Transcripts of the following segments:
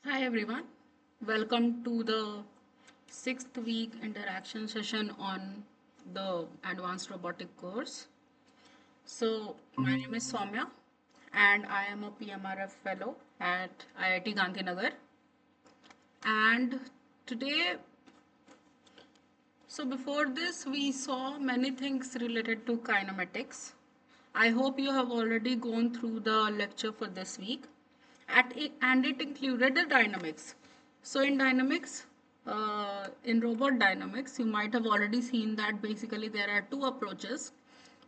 Hi everyone, welcome to the sixth week interaction session on the advanced robotic course. So, my name is Soumya and I am a PMRF fellow at IIT Gandhinagar. And today, before this, we saw many things related to kinematics. I hope you have already gone through the lecture for this week. And it included the dynamics. So in dynamics, in robot dynamics, you might have already seen that basically there are two approaches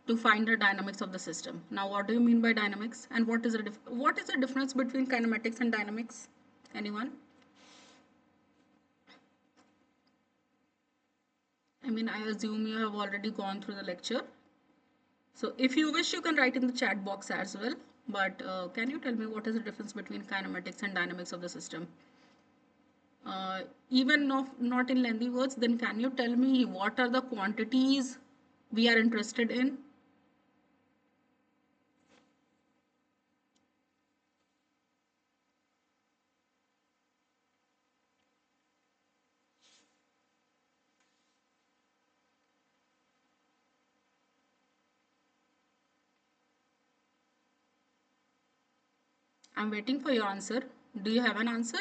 to find the dynamics of the system. Now, what do you mean by dynamics, and what is the difference between kinematics and dynamics? Anyone? I mean, I assume you have already gone through the lecture. So if you wish, you can write in the chat box as well. But can you tell me what is the difference between kinematics and dynamics of the system? Even not in lengthy words, then can you tell me what are the quantities we are interested in? I'm waiting for your answer. Do you have an answer?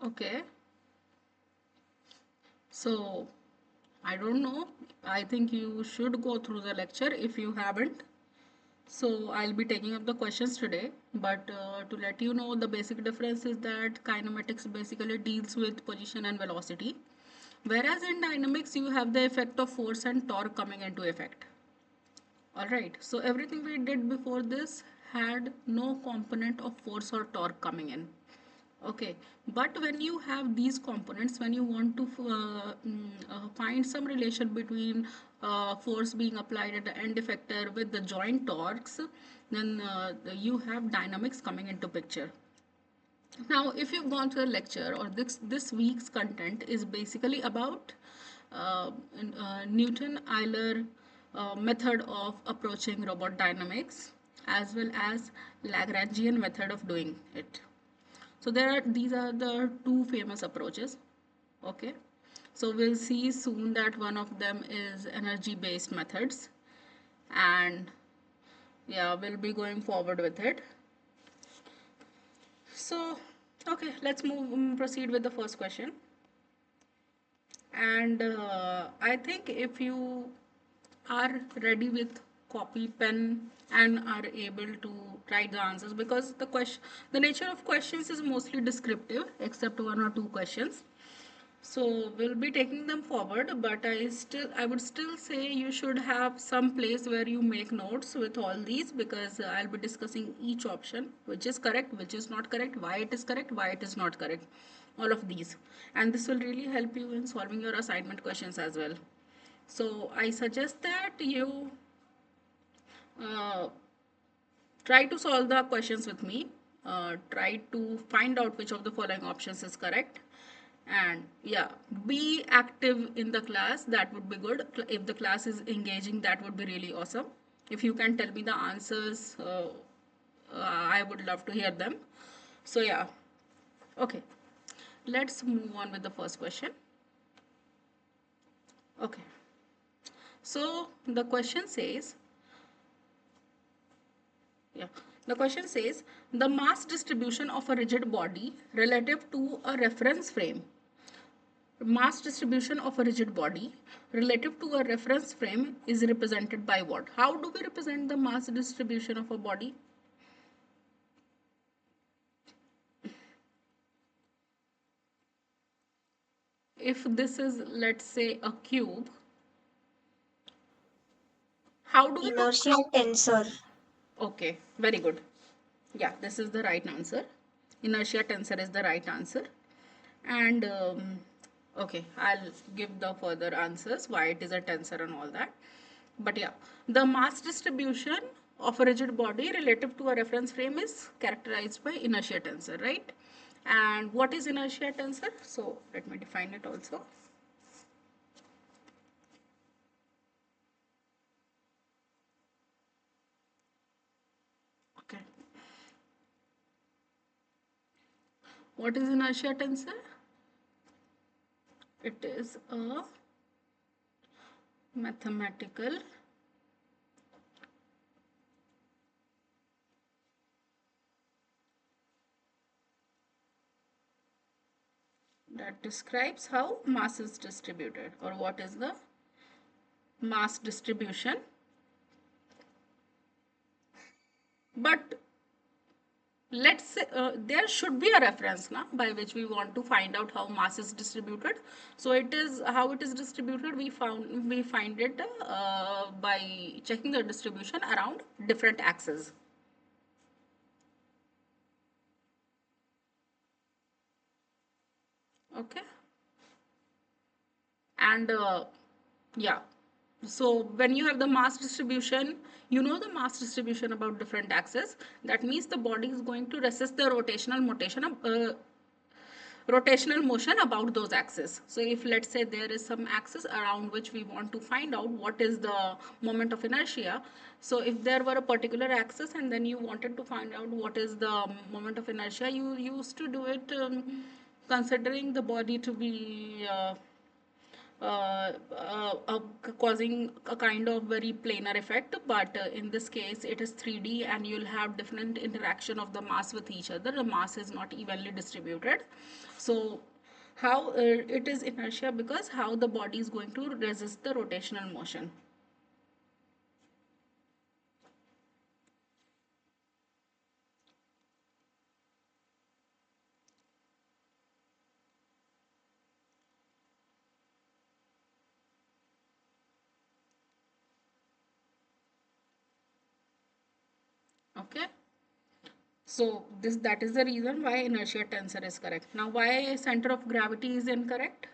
Okay. So, I don't know. I think you should go through the lecture if you haven't. So I'll be taking up the questions today, but to let you know, the basic difference is that kinematics basically deals with position and velocity, whereas in dynamics you have the effect of force and torque coming into effect. All right, so everything we did before this had no component of force or torque coming in. Okay, but when you have these components, when you want to find some relation between force being applied at the end effector with the joint torques, then you have dynamics coming into picture. Now, if you've gone through a lecture, or this week's content is basically about Newton-Euler method of approaching robot dynamics, as well as Lagrangian method of doing it. So these are the two famous approaches. Okay, so we'll see soon that one of them is energy based methods, and yeah, we'll be going forward with it. So okay, let's proceed with the first question. And I think if you are ready with copy pen and are able to write the answers, because the nature of questions is mostly descriptive except one or two questions, so we'll be taking them forward, but I would still say you should have some place where you make notes with all these, because I'll be discussing each option, which is correct, which is not correct, why it is correct, why it is not correct, all of these. And this will really help you in solving your assignment questions as well. So I suggest that you uh, try to solve the questions with me. Try to find out which of the following options is correct. And yeah, be active in the class. That would be good. If the class is engaging, that would be really awesome. If you can tell me the answers, I would love to hear them. So yeah, okay. Let's move on with the first question. Okay. So the question says, yeah, the question says the mass distribution of a rigid body relative to a reference frame. Mass distribution of a rigid body relative to a reference frame is represented by what? How do we represent the mass distribution of a body? If this is, let's say, a cube, how do we know? Inertia tensor. Okay, very good. Yeah, this is the right answer. Inertia tensor is the right answer. And Okay, I'll give the further answers why it is a tensor and all that. But yeah, the mass distribution of a rigid body relative to a reference frame is characterized by inertia tensor, right? And what is inertia tensor? So let me define it also. Okay. What is inertia tensor? It is a mathematical that describes how mass is distributed, or what is the mass distribution. But let's say there should be a reference now by which we want to find out how mass is distributed. So it is how it is distributed, we find it by checking the distribution around different axes. Okay. And yeah, so when you have the mass distribution, you know the mass distribution about different axes, that means the body is going to resist the rotational motion about those axes. So if let's say there is some axis around which we want to find out what is the moment of inertia, so if there were a particular axis and then you wanted to find out what is the moment of inertia, you used to do it considering the body to be causing a kind of very planar effect, but in this case it is 3D and you'll have different interaction of the mass with each other. The mass is not evenly distributed. So how it is inertia, because how the body is going to resist the rotational motion. Okay. So this that is the reason why inertia tensor is correct. Now why center of gravity is incorrect?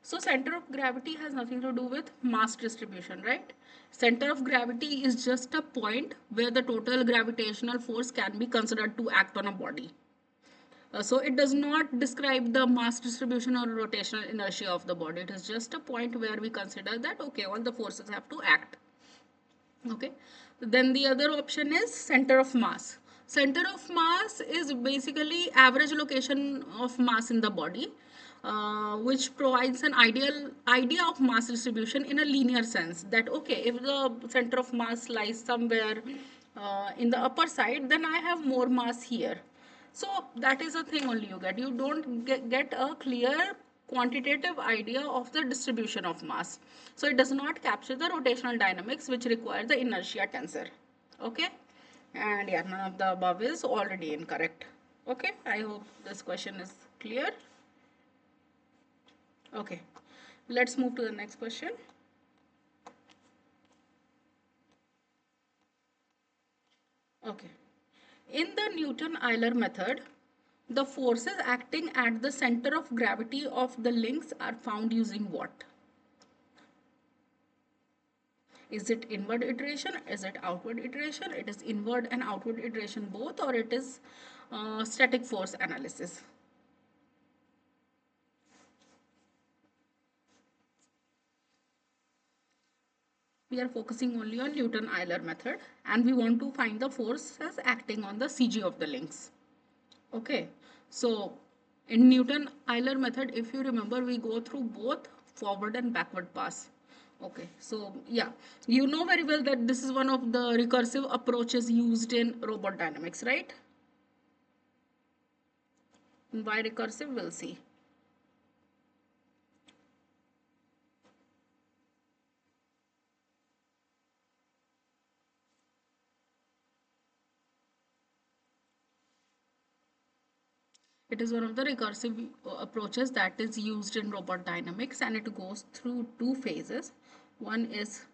So center of gravity has nothing to do with mass distribution, right? Center of gravity is just a point where the total gravitational force can be considered to act on a body. So it does not describe the mass distribution or rotational inertia of the body. It is just a point where we consider that okay, all the forces have to act. Okay, then the other option is center of mass. Center of mass is basically average location of mass in the body, which provides an ideal idea of mass distribution in a linear sense, that okay, if the center of mass lies somewhere in the upper side, then I have more mass here. So that is a thing only you get. You don't get a clear quantitative idea of the distribution of mass. So it does not capture the rotational dynamics which require the inertia tensor. Okay. And yeah, none of the above is already incorrect. Okay. I hope this question is clear. Okay. Let's move to the next question. Okay. In the Newton-Euler method, the forces acting at the center of gravity of the links are found using what? Is it inward iteration? Is it outward iteration? It is inward and outward iteration both, or it is static force analysis? We are focusing only on Newton-Euler method and we want to find the forces acting on the CG of the links. Okay, so in Newton-Euler method, if you remember, we go through both forward and backward pass. Okay, so yeah, you know very well that this is one of the recursive approaches used in robot dynamics, right? Why recursive? We'll see. It is one of the recursive approaches that is used in robot dynamics, and it goes through two phases. One is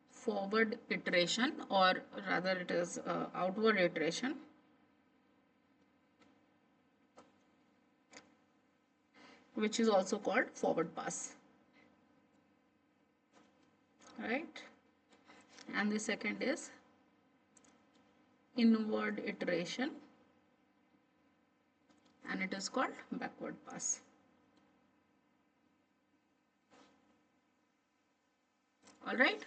forward iteration, or rather it is outward iteration. which is also called forward pass, right? And the second is inward iteration, and it is called backward pass. All right.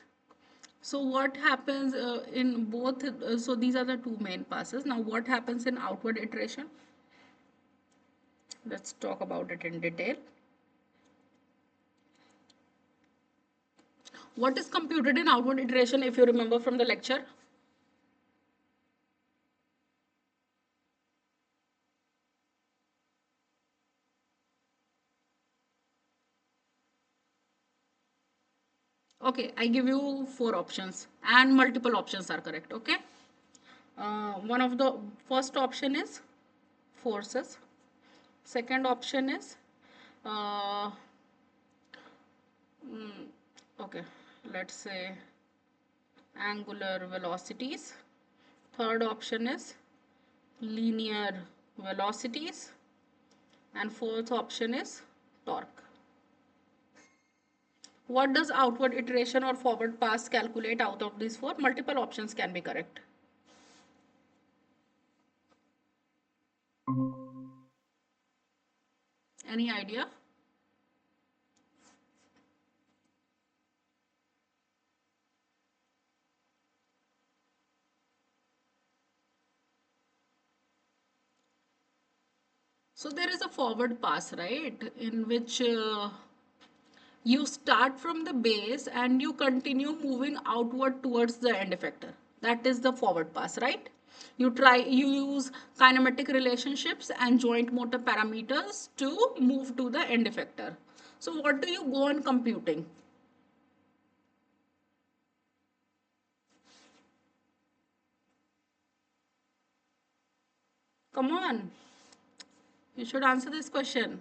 So what happens in both, so these are the two main passes. Now what happens in outward iteration? Let's talk about it in detail. What is computed in outward iteration, if you remember from the lecture? Okay, I give you 4 options and multiple options are correct, okay? One of the first option is forces. Second option is, uh, okay, let's say angular velocities. Third option is linear velocities. And fourth option is torque. What does outward iteration or forward pass calculate out of these 4? Multiple options can be correct. Any idea? So there is a forward pass, right, in which you start from the base and you continue moving outward towards the end effector. That is the forward pass, right? You use kinematic relationships and joint motor parameters to move to the end effector. So what do you go on computing? Come on. You should answer this question.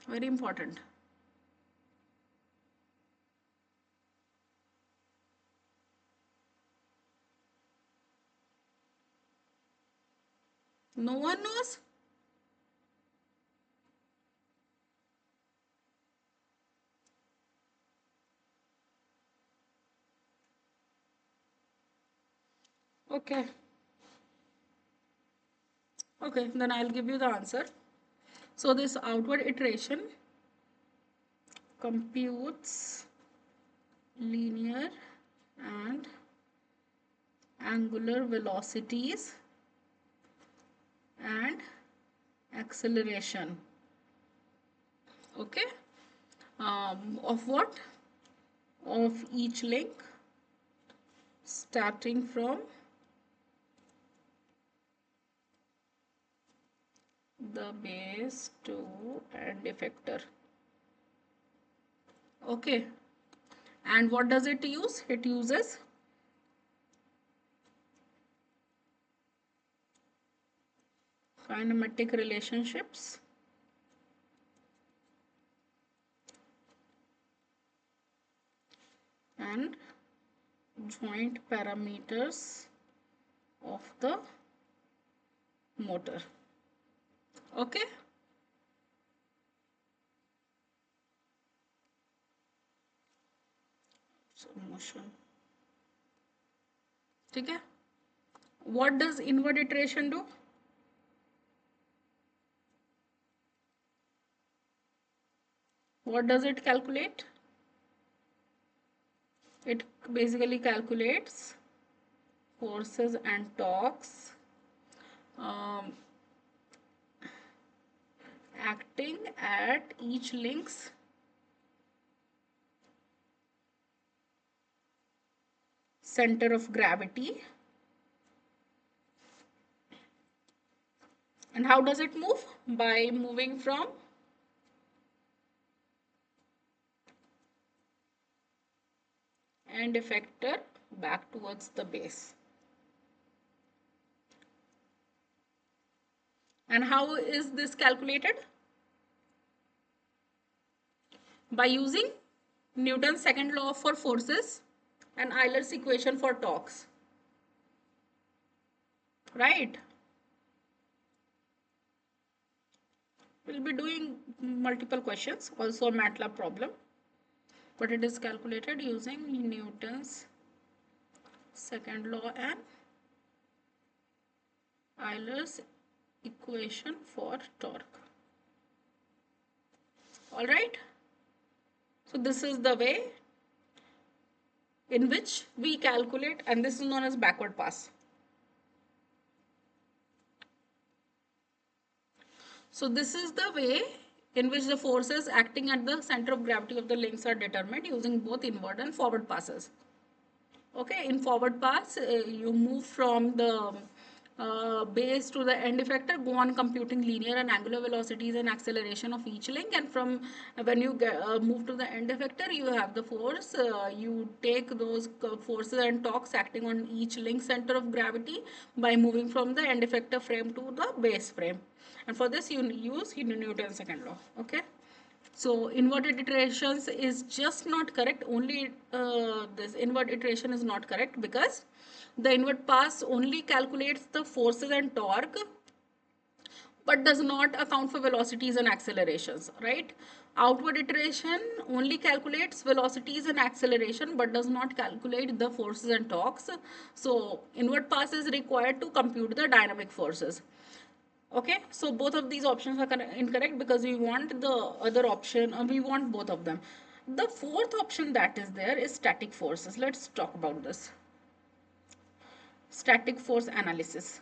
Very important. No one knows? Okay. Okay, then I'll give you the answer. So this outward iteration computes linear and angular velocities and acceleration. Okay. Of what? Of each link starting from the base to end effector. Okay. And what does it use? It uses kinematic relationships and joint parameters of the motor. Okay. So motion. Okay. What does inward iteration do? What does it calculate? It basically calculates forces and torques acting at each link's center of gravity. And how does it move? By moving from end effector back towards the base. And how is this calculated? By using Newton's second law for forces and Euler's equation for torques. Right? We'll be doing multiple questions, also a MATLAB problem, but it is calculated using Newton's second law and Euler's equation for torque. All right. So this is the way in which we calculate, and this is known as backward pass. So this is the way in which the forces acting at the center of gravity of the links are determined using both inward and forward passes. Okay, in forward pass, you move from the base to the end effector, go on computing linear and angular velocities and acceleration of each link, and from when you move to the end effector, you have the force. You take those forces and torques acting on each link center of gravity by moving from the end effector frame to the base frame, and for this you use Newton's second law. Okay. So inverted iterations is just not correct. Only this inward iteration is not correct because the inward pass only calculates the forces and torque but does not account for velocities and accelerations, right? Outward iteration only calculates velocities and acceleration but does not calculate the forces and torques. So inward pass is required to compute the dynamic forces. Okay, so both of these options are incorrect because we want the other option, we want both of them. The fourth option that is there is static forces. Let's talk about this. Static force analysis.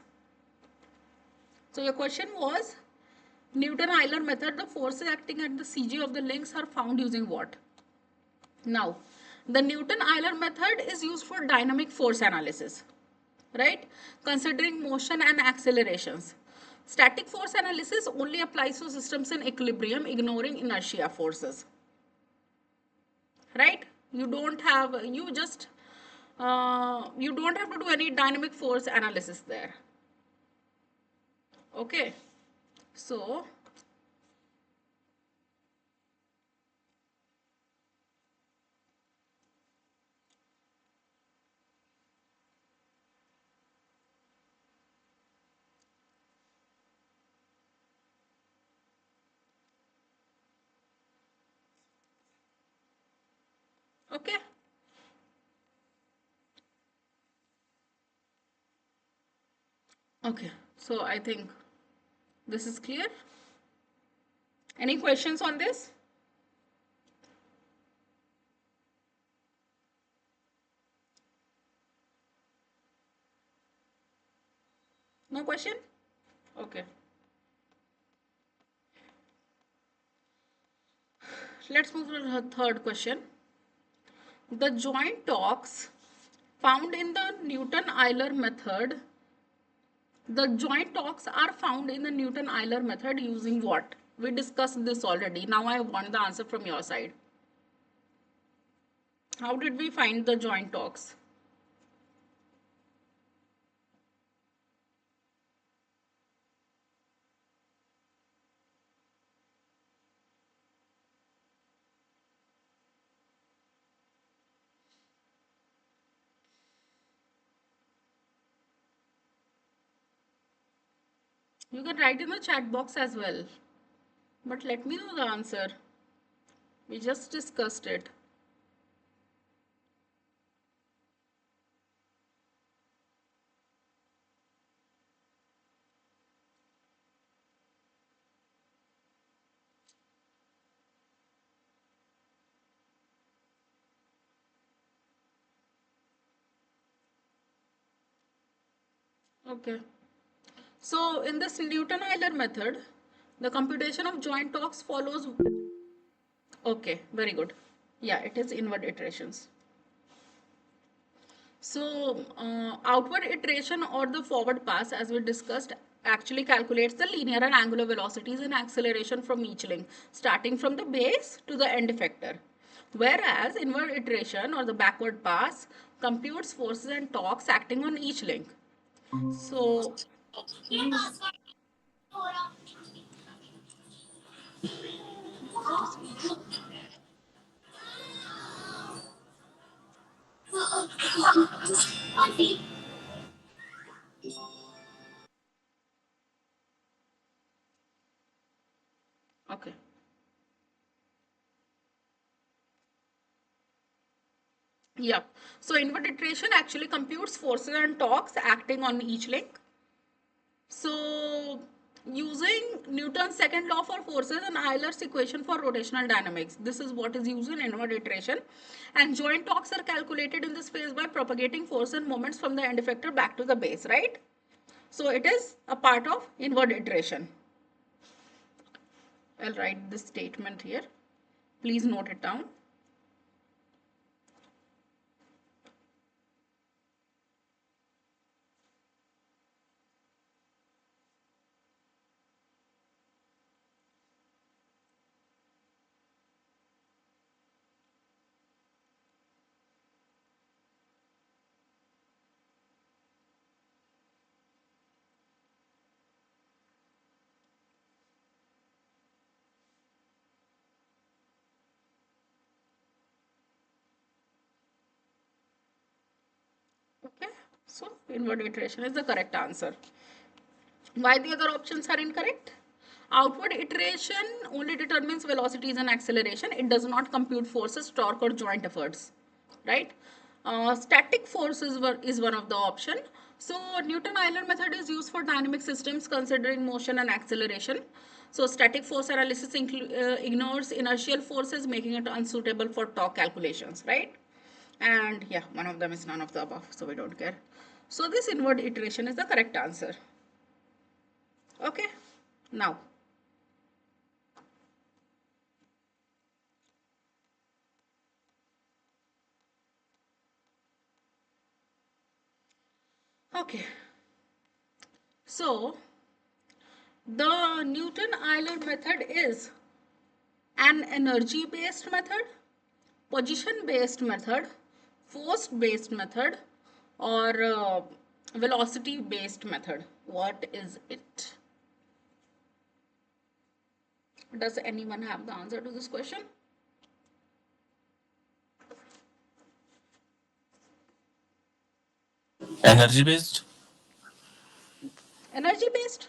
So your question was, Newton-Euler method, the forces acting at the CG of the links are found using what? Now, the Newton-Euler method is used for dynamic force analysis, right? Considering motion and accelerations. Static force analysis only applies to systems in equilibrium, ignoring inertia forces, right? You don't have, you don't have to do any dynamic force analysis there. Okay, so okay. Okay, so I think this is clear. Any questions on this? No question? Okay. Let's move to the third question. The joint torques found in the Newton-Euler method, the joint torques are found in the Newton-Euler method using what? We discussed this already. Now I want the answer from your side. How did we find the joint torques? You can write in the chat box as well. But let me know the answer. We just discussed it. Okay. So in this Newton-Euler method, the computation of joint torques follows. Okay, very good. Yeah, it is inward iterations. So outward iteration or the forward pass, as we discussed, actually calculates the linear and angular velocities and acceleration from each link, starting from the base to the end effector. Whereas inward iteration or the backward pass computes forces and torques acting on each link. So Okay. Yeah. So inward iteration actually computes forces and torques acting on each link. So using Newton's second law for forces and Euler's equation for rotational dynamics. This is what is used in inward iteration. And joint torques are calculated in this phase by propagating force and moments from the end effector back to the base, right? So it is a part of inward iteration. I'll write this statement here. Please note it down. Okay, so inward iteration is the correct answer. Why the other options are incorrect? Outward iteration only determines velocities and acceleration. It does not compute forces, torque or joint efforts, right? Static forces is one of the option. So Newton-Euler method is used for dynamic systems considering motion and acceleration. So static force analysis ignores inertial forces, making it unsuitable for torque calculations, right? And yeah, one of them is none of the above, so we don't care. So this inward iteration is the correct answer. Okay, now okay, so the Newton-Euler method is an energy-based method, position-based method, force-based method, or velocity-based method. What is it? Does anyone have the answer to this question? Energy based? Energy-based.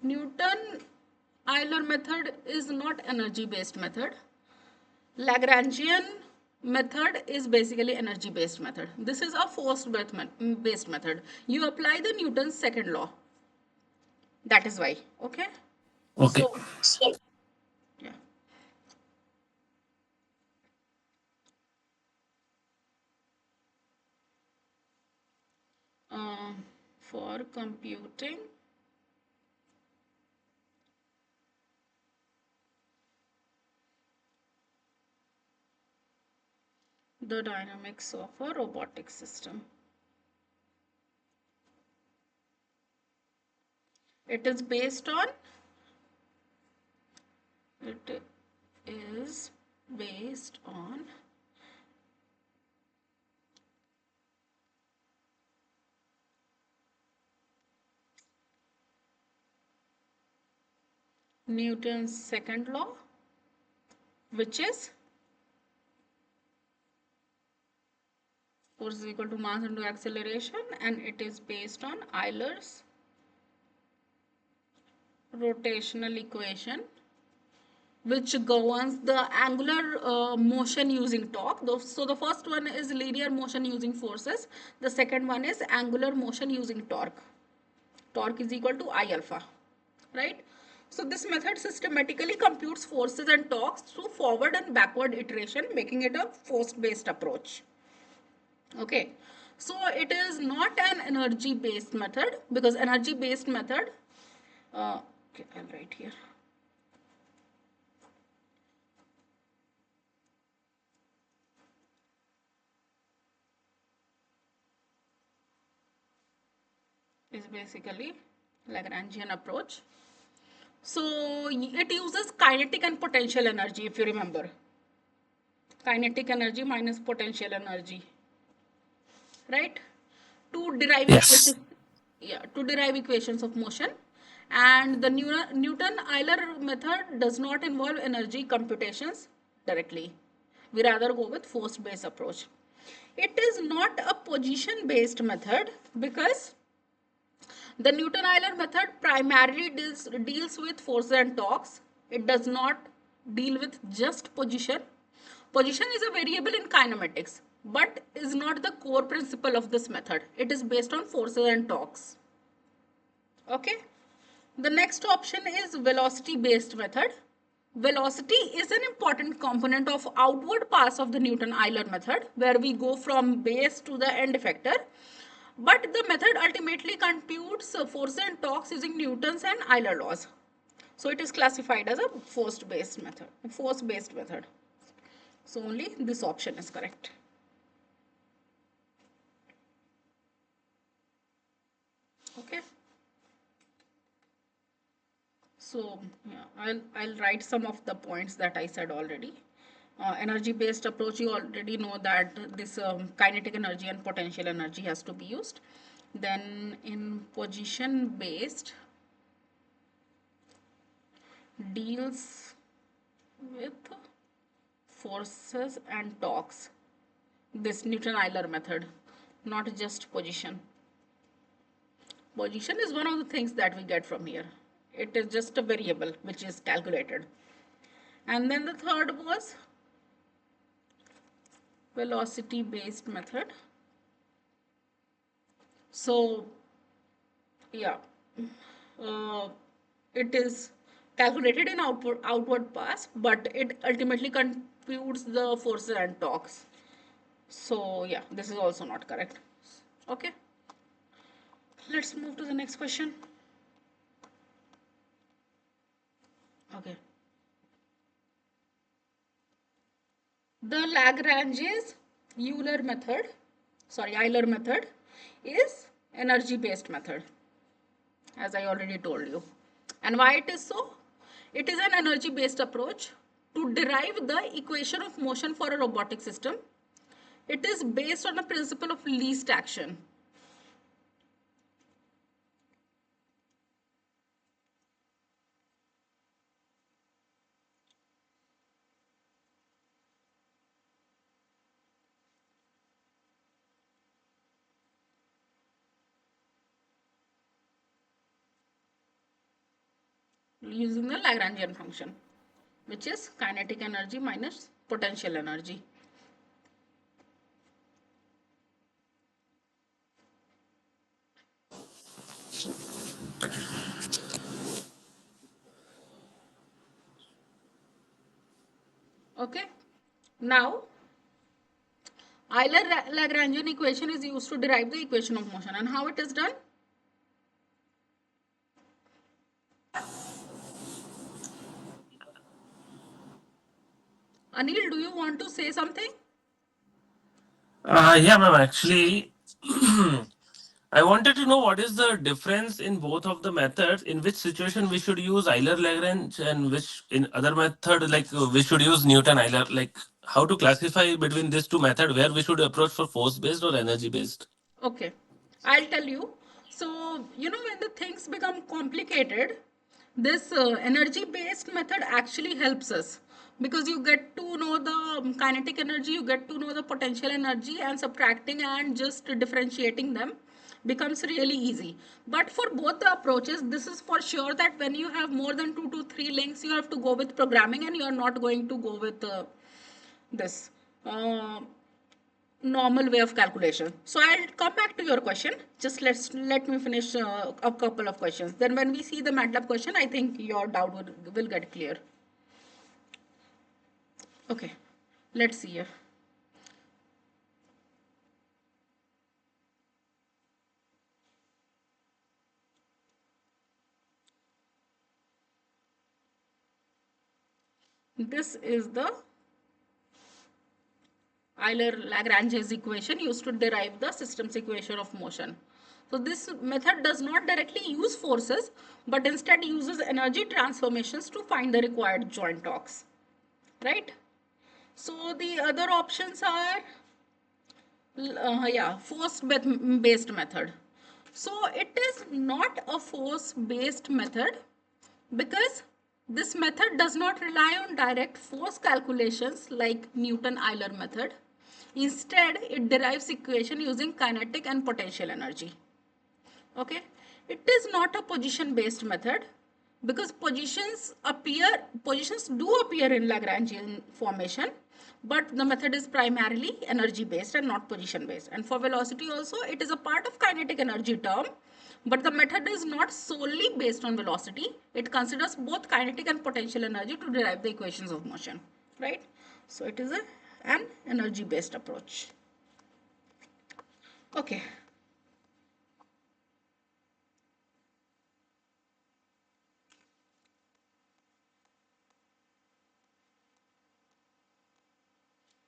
Newton-Euler method is not energy-based method. Lagrangian method is basically energy based method. This is a force based method. You apply the Newton's second law. That is why. Okay. Okay. So yeah. For computing the dynamics of a robotic system, it is based on it is based on Newton's second law, which is force is equal to mass into acceleration, and it is based on Euler's rotational equation, which governs the angular motion using torque. So the first one is linear motion using forces. The second one is angular motion using torque. Torque is equal to I alpha, right? So this method systematically computes forces and torques through forward and backward iteration, making it a force-based approach. Okay, so it is not an energy-based method, because energy-based method, okay, I'll write here. Is basically Lagrangian approach. So it uses kinetic and potential energy, if you remember. Kinetic energy minus potential energy, right? To derive Yes. equations, yeah, to derive equations of motion. And the Newton-Euler method does not involve energy computations directly. We rather go with force-based approach. It is not a position-based method because the Newton-Euler method primarily deals with forces and torques. It does not deal with just position. Position is a variable in kinematics, but is not the core principle of this method. It is based on forces and torques. Okay. The next option is velocity based method. Velocity is an important component of outward pass of the Newton-Euler method, where we go from base to the end effector. But the method ultimately computes forces and torques using Newton's and Euler laws. So it is classified as a force-based method. Force-based method. So only this option is correct. Okay. So yeah, I'll write some of the points that I said already. Energy-based approach, you already know that this kinetic energy and potential energy has to be used. Then in position-based deals with forces and torques. This Newton-Euler method, not just position. Position is one of the things that we get from here. It is just a variable which is calculated. And then the third was velocity based method. So yeah, it is calculated in outward pass, but it ultimately computes the forces and torques. So yeah, this is also not correct. Okay, let's move to the next question. Okay. The Lagrange's Euler method, Euler method is energy based method, as I already told you. And why it is so? It is an energy based approach to derive the equation of motion for a robotic system. It is based on the principle of least action. Using the Lagrangian function, which is kinetic energy minus potential energy. Okay. Now, Euler-Lagrangian equation is used to derive the equation of motion. And how it is done? Anil, do you want to say something? Yeah, ma'am. Actually, I wanted to know what is the difference in both of the methods. In which situation we should use Euler-Lagrange, and which in other method, like we should use Newton-Euler. Like how to classify between these two methods, where we should approach for force-based or energy-based. Okay, I'll tell you. So, when the things become complicated, this energy-based method actually helps us because you get to know the kinetic energy, you get to know the potential energy, and subtracting and just differentiating them becomes really easy. But for both the approaches, this is for sure that when you have more than 2 to 3 links, you have to go with programming and you are not going to go with this. Uh, Normal way of calculation. So I'll come back to your question. Just let me finish a couple of questions. Then when we see the MATLAB question, I think your doubt will get clear. Okay, let's see here. This is the Euler-Lagrange's equation used to derive the system's equation of motion. So this method does not directly use forces, but instead uses energy transformations to find the required joint torques. Right? So the other options are yeah, force based method. So it is not a force based method because this method does not rely on direct force calculations like Newton-Euler method. Instead, it derives equation using kinetic and potential energy. Okay, it is not a position based method because positions do appear in Lagrangian formation, but the method is primarily energy based and not position based. And for velocity also, it is a part of kinetic energy term, but the method is not solely based on velocity. It considers both kinetic and potential energy to derive the equations of motion, right? So it is an energy based approach. Okay.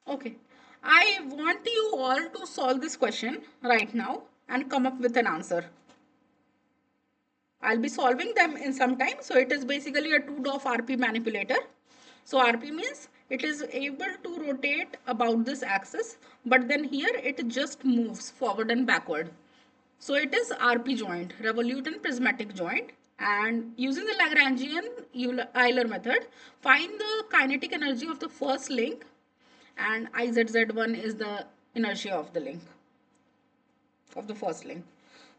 Okay. I want you all to solve this question right now and come up with an answer. I'll be solving them in some time. So it is basically a two-DOF RP manipulator. So RP means it is able to rotate about this axis, but then here it just moves forward and backward. So it is RP joint, revolute and prismatic joint. And using the Lagrangian Euler method, find the kinetic energy of the first link, and IZZ1 is the inertia of the link, of the first link.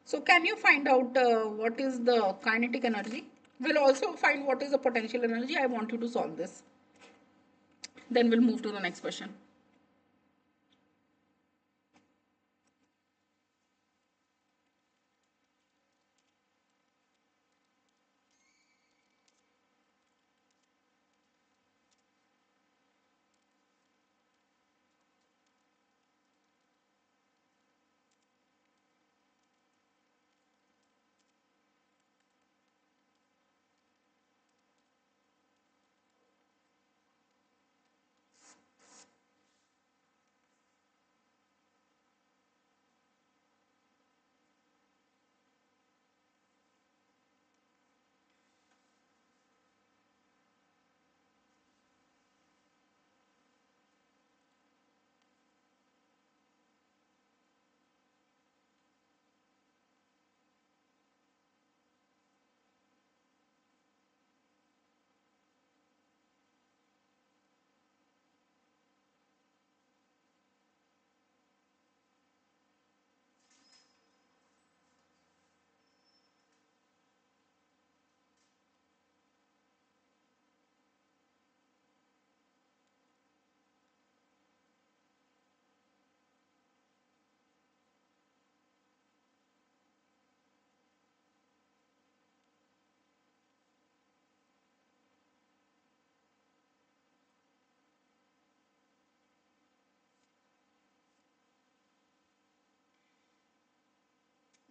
So can you find out what is the kinetic energy? We'll also find what is the potential energy. I want you to solve this. Then we'll move to the next question.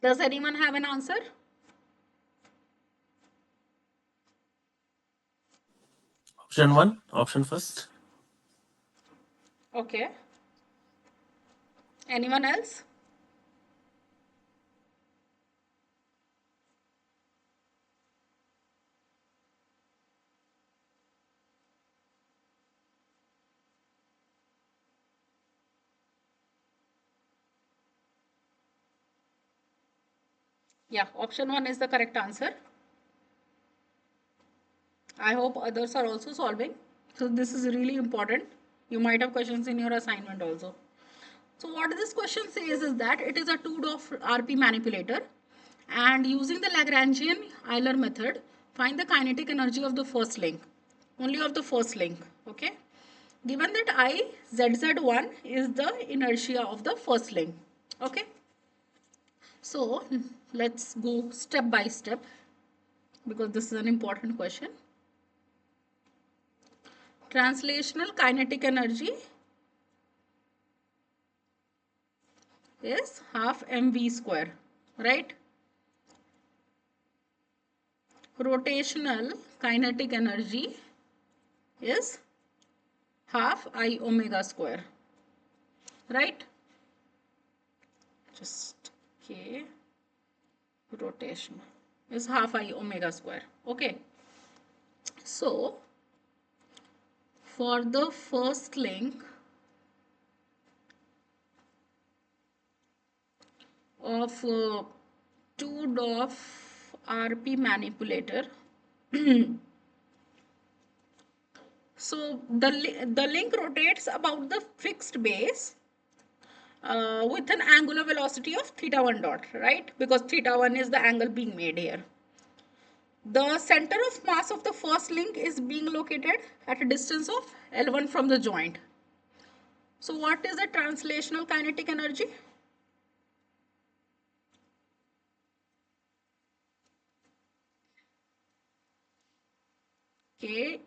Does anyone have an answer? Option one, option first. Okay. Anyone else? Yeah, option one is the correct answer. I hope others are also solving. So this is really important. You might have questions in your assignment also. So what this question says is that it is a 2-DOF RP manipulator, and using the Lagrangian Euler method, find the kinetic energy of the first link, only of the first link, okay? Given that IZZ1 is the inertia of the first link, okay? So let's go step by step because this is an important question. Translational kinetic energy is half mv square, right? Rotational kinetic energy is half I omega square, right? Just K rotation is half I omega square. Okay. So for the first link of 2-DOF RP manipulator, so the link rotates about the fixed base with an angular velocity of theta 1 dot, right? Because theta 1 is the angle being made here. The center of mass of the first link is being located at a distance of L1 from the joint. So what is the translational kinetic energy? K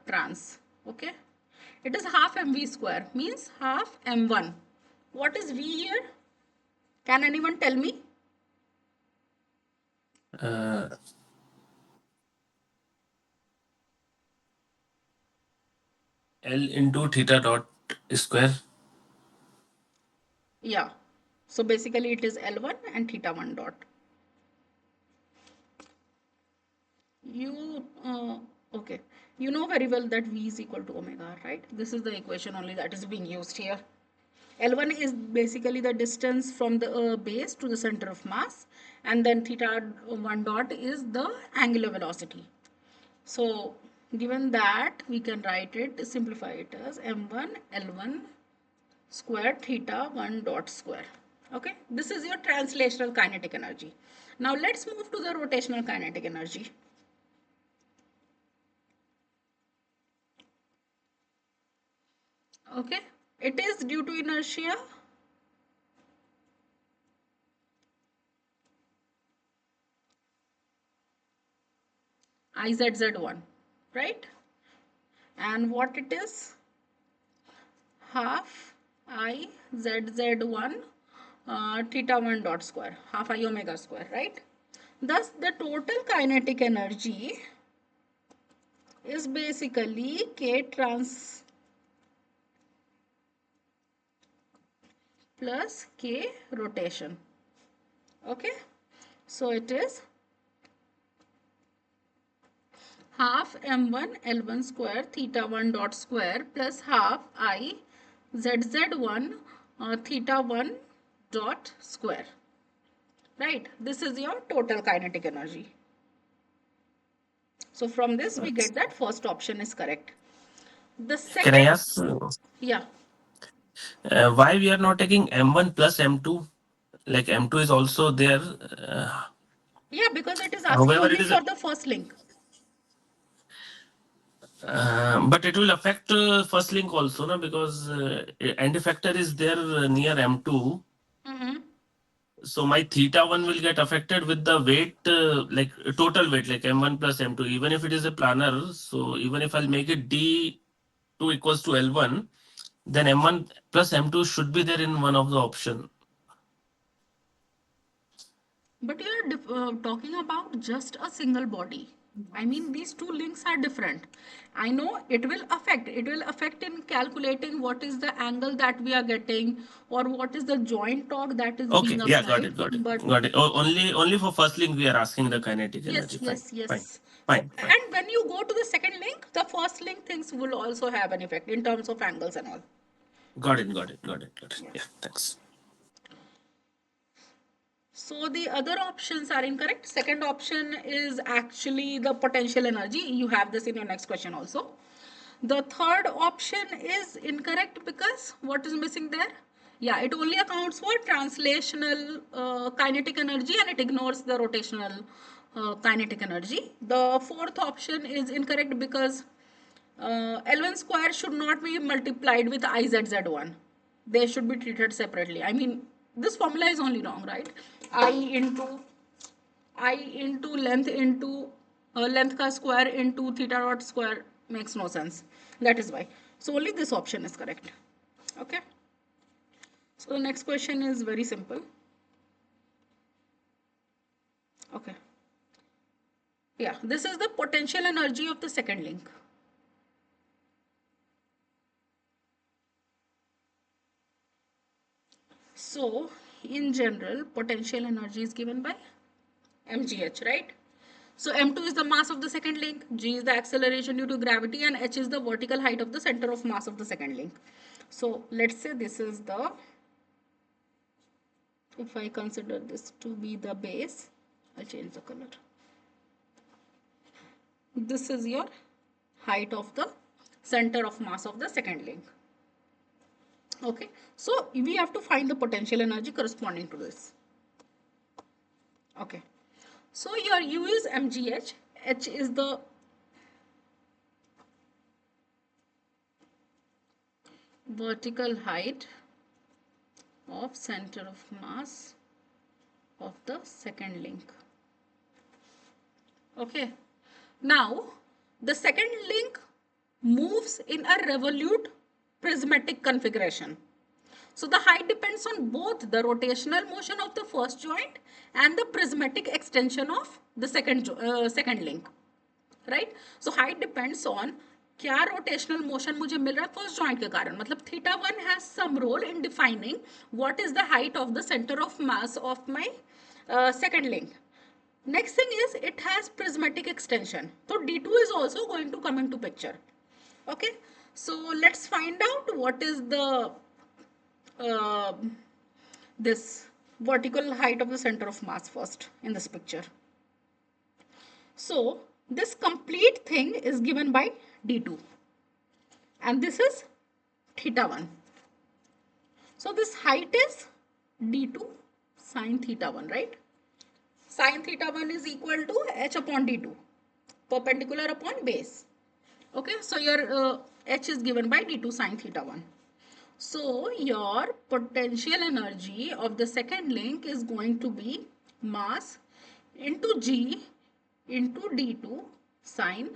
trans. Okay. It is half mv square, means half m1. What is v here? Can anyone tell me? Uh, L into theta dot square. Yeah. So basically it is L1 and theta 1 dot. You, okay. You know very well that V is equal to omega, right? This is the equation only that is being used here. L1 is basically the distance from the base to the center of mass, and then theta 1 dot is the angular velocity. So given that, we can write it, simplify it as m1 L1 square theta 1 dot square. Okay, this is your translational kinetic energy. Now let's move to the rotational kinetic energy. Okay, it is due to inertia. IZZ1, right? And what it is? Half IZZ1 theta 1 dot square, half I omega square, right? Thus, the total kinetic energy is basically K trans plus K rotation. Okay, so it is half m1 L1 square theta 1 dot square plus half I ZZ1 theta 1 dot square. Right, this is your total kinetic energy. So from this we get that first option is correct. The Can I second, ask yeah, why we are not taking M1 plus M2? Like M2 is also there. Uh, yeah, because it is asking However, only it is, for the first link. but it will affect first link also, no? Because end effector is there near M2. Mm-hmm. So my theta one will get affected with the weight, like total weight, like M1 plus M2. Even if it is a planar, so even if I'll make it D2 equals to L1, then M1 plus M2 should be there in one of the option. But you are talking about just a single body. I mean, these two links are different. I know it will affect in calculating what is the angle that we are getting or what is the joint torque that is Okay, being yeah, got applied. it, got it, But got it. Oh, only for first link we are asking the kinetic yes, energy. Fine, yes, fine, yes. So, fine, fine. and when you go to the second link, the first link things will also have an effect in terms of angles and all. Got it, got it, got it, got it. Yeah. Yeah, thanks. So the other options are incorrect. Second option is actually the potential energy. You have this in your next question also. The third option is incorrect because what is missing there? Yeah, it only accounts for translational kinetic energy and it ignores the rotational kinetic energy. The fourth option is incorrect because L1 square should not be multiplied with IZZ1. They should be treated separately. I mean, this formula is only wrong, right? I into I into length into length ka square into theta dot square makes no sense. That is why. So only this option is correct. Okay. So the next question is very simple. Okay. Yeah, this is the potential energy of the second link. So in general, potential energy is given by mgh, right? So m2 is the mass of the second link, g is the acceleration due to gravity, and h is the vertical height of the center of mass of the second link. So let's say this is the, if I consider this to be the base, I'll change the color. This is your height of the center of mass of the second link. Okay, so we have to find the potential energy corresponding to this. Okay, so your U is mgh H is the vertical height of center of mass of the second link. Okay. Now, the second link moves in a revolute prismatic configuration. So the height depends on both the rotational motion of the first joint and the prismatic extension of the second link. Right so height depends on क्या rotational motion मुझे मिल रहा है first joint के कारण मतलब theta one has some role in defining what is the height of the centre of mass of my second link. Next thing is it has prismatic extension. So D2 is also going to come into picture. Okay. So let's find out what is the uh, this vertical height of the center of mass first in this picture. So this complete thing is given by D2 and this is theta 1. So this height is D2 sine theta 1, right? Sine theta 1 is equal to h upon D2, perpendicular upon base. Okay, so your h is given by D2 sine theta 1. So your potential energy of the second link is going to be mass into G into D2 sine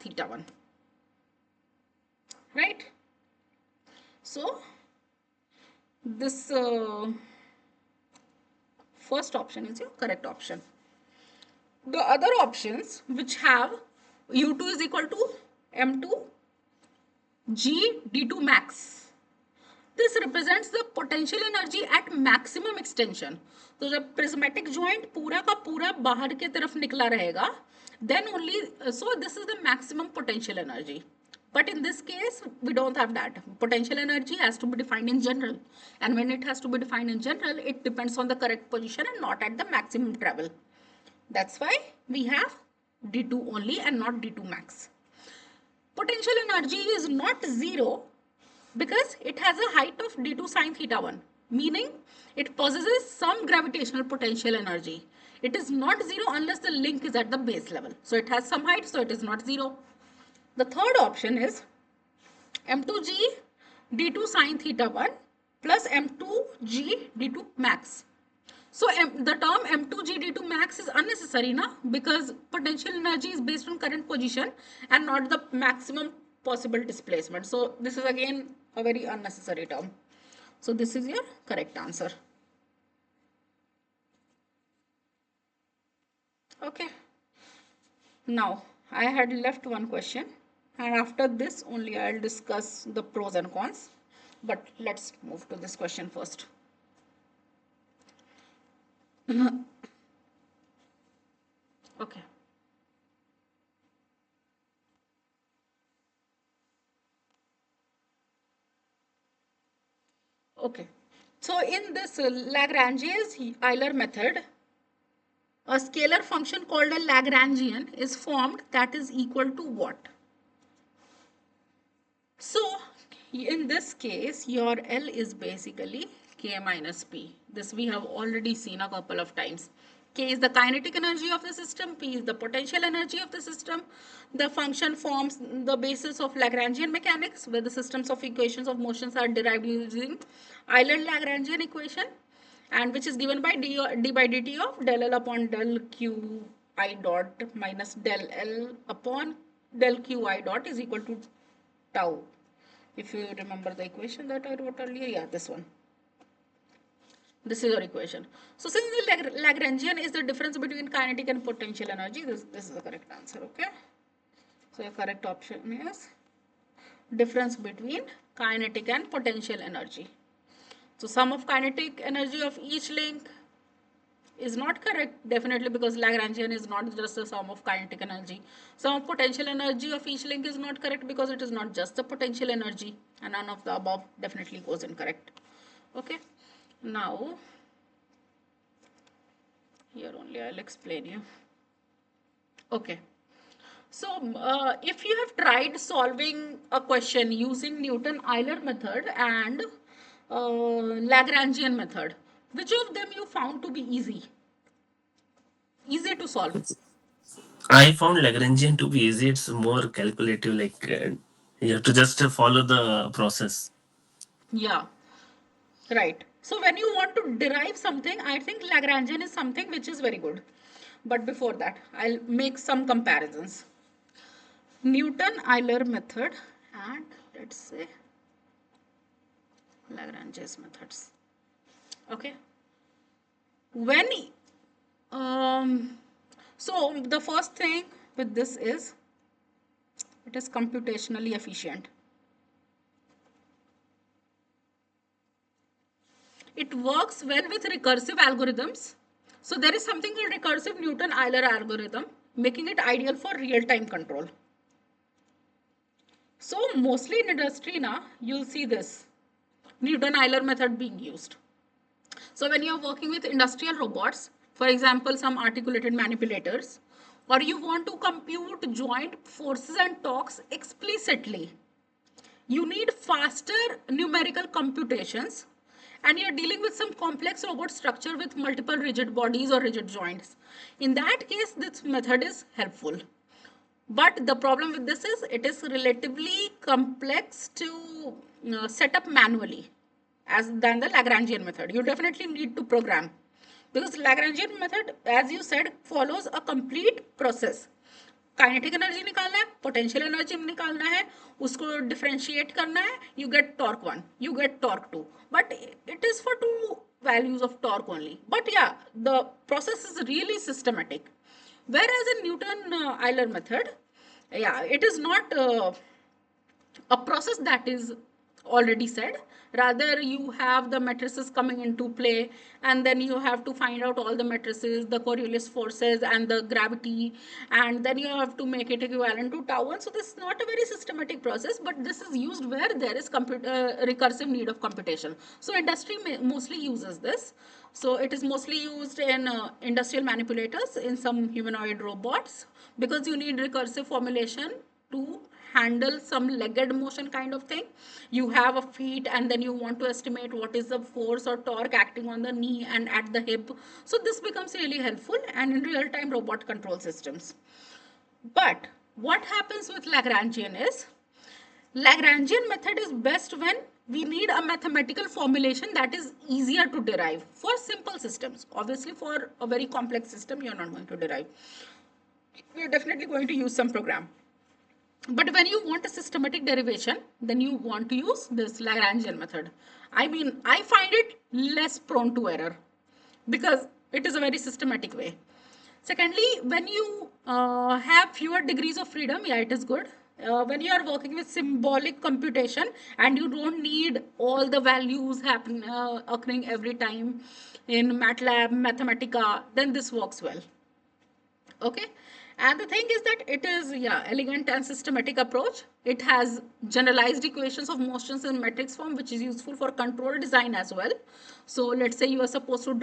theta 1. Right? So this first option is your correct option. The other options which have U2 is equal to M2 G D2 max. This represents the potential energy at maximum extension. तो जब prismatic joint पूरा का पूरा बाहर के तरफ निकला रहेगा, then only so this is the maximum potential energy. But in this case, we don't have that. Potential energy has to be defined in general. And when it has to be defined in general, it depends on the correct position and not at the maximum travel. That's why we have D2 only and not D2 max. Potential energy is not zero because it has a height of D2 sine theta 1, meaning it possesses some gravitational potential energy. It is not zero unless the link is at the base level. So it has some height, so it is not zero. The third option is M2G D2 sine theta 1 plus M2G D2 max. So the term M2G D2 max is unnecessary now because potential energy is based on current position and not the maximum possible displacement. So this is again a very unnecessary term. So this is your correct answer. Okay. Now I had left one question and after this only I'll discuss the pros and cons. But let's move to this question first. Okay. Okay. So in this Lagrange's Euler method, a scalar function called a Lagrangian is formed that is equal to what? So in this case, your L is basically K minus P. This we have already seen a couple of times. K is the kinetic energy of the system, P is the potential energy of the system. The function forms the basis of Lagrangian mechanics where the systems of equations of motions are derived using Euler-Lagrangian equation and which is given by d by dt of del L upon del Q I dot minus del L upon del Q I dot is equal to tau. If you remember the equation that I wrote earlier, yeah, this one. This is your equation. So since the Lagrangian is the difference between kinetic and potential energy, this is the correct answer, okay? So your correct option is difference between kinetic and potential energy. So sum of kinetic energy of each link is not correct, definitely, because Lagrangian is not just the sum of kinetic energy. Sum of potential energy of each link is not correct because it is not just the potential energy, and none of the above definitely goes incorrect. Okay. Now, here only I'll explain you. Okay. So, if you have tried solving a question using Newton-Euler method and Lagrangian method, which of them you found to be easy to solve? I found Lagrangian to be easy. It's more calculative. Like you have to just follow the process. Yeah, right. So when you want to derive something, I think Lagrangian is something which is very good. But before that, I'll make some comparisons. Newton-Euler method and let's say Lagrange's methods. Okay. When um, so the first thing with this is it is computationally efficient. It works well with recursive algorithms. So there is something called recursive Newton-Euler algorithm, making it ideal for real-time control. So mostly in industry now, you'll see this Newton-Euler method being used. So when you're working with industrial robots, for example, some articulated manipulators, or you want to compute joint forces and torques explicitly, you need faster numerical computations, and you're dealing with some complex robot structure with multiple rigid bodies or rigid joints. In that case, this method is helpful. But the problem with this is it is relatively complex to set up manually as than the Lagrangian method. You definitely need to program because Lagrangian method, as you said, follows a complete process. Kinetic energy निकालना है, potential energy निकालना है, उसको differentiate करना है, you get torque one, you get torque two, but it is for two values of torque only. But yeah, the process is really systematic. Whereas in Newton-Euler method, yeah, it is not a process that is already said. Rather, you have the matrices coming into play, and then you have to find out all the matrices, the Coriolis forces, and the gravity, and then you have to make it equivalent to tau 1. So this is not a very systematic process, but this is used where there is recursive need of computation. So industry mostly uses this. So it is mostly used in industrial manipulators, in some humanoid robots, because you need recursive formulation to handle some legged motion kind of thing. You have a feet and then you want to estimate what is the force or torque acting on the knee and at the hip. So this becomes really helpful and in real time robot control systems. But what happens with Lagrangian is Lagrangian method is best when we need a mathematical formulation that is easier to derive for simple systems. Obviously, for a very complex system, you're not going to derive. You're definitely going to use some program. But when you want a systematic derivation, then you want to use this Lagrangian method. I mean, I find it less prone to error because it is a very systematic way. Secondly, when you have fewer degrees of freedom, yeah, it is good. When you are working with symbolic computation and you don't need all the values occurring every time in MATLAB, Mathematica, then this works well. Okay, and the thing is that it is, yeah, elegant and systematic approach. It has generalized equations of motions in matrix form, which is useful for control design as well. So let's say you are supposed to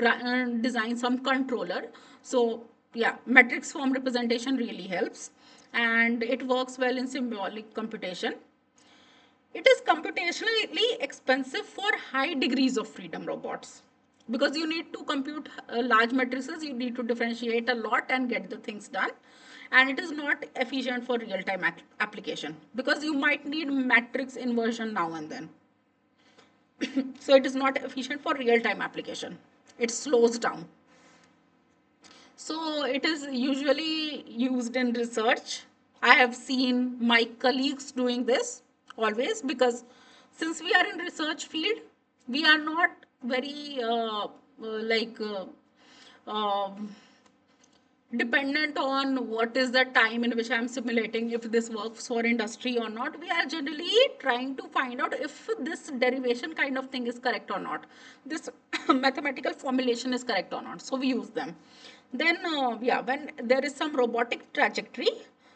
design some controller. So yeah, matrix form representation really helps, and it works well in symbolic computation. It is computationally expensive for high degrees of freedom robots because you need to compute large matrices, you need to differentiate a lot and get the things done. And it is not efficient for real time application because you might need matrix inversion now and then. So it is not efficient for real time application. It slows down. So it is usually used in research. I have seen my colleagues doing this always because since we are in research field, we are not very like um dependent on what is the time in which I'm simulating, if this works for industry or not. We are generally trying to find out if this derivation kind of thing is correct or not, this mathematical formulation is correct or not. So we use them. Then, yeah, when there is some robotic trajectory,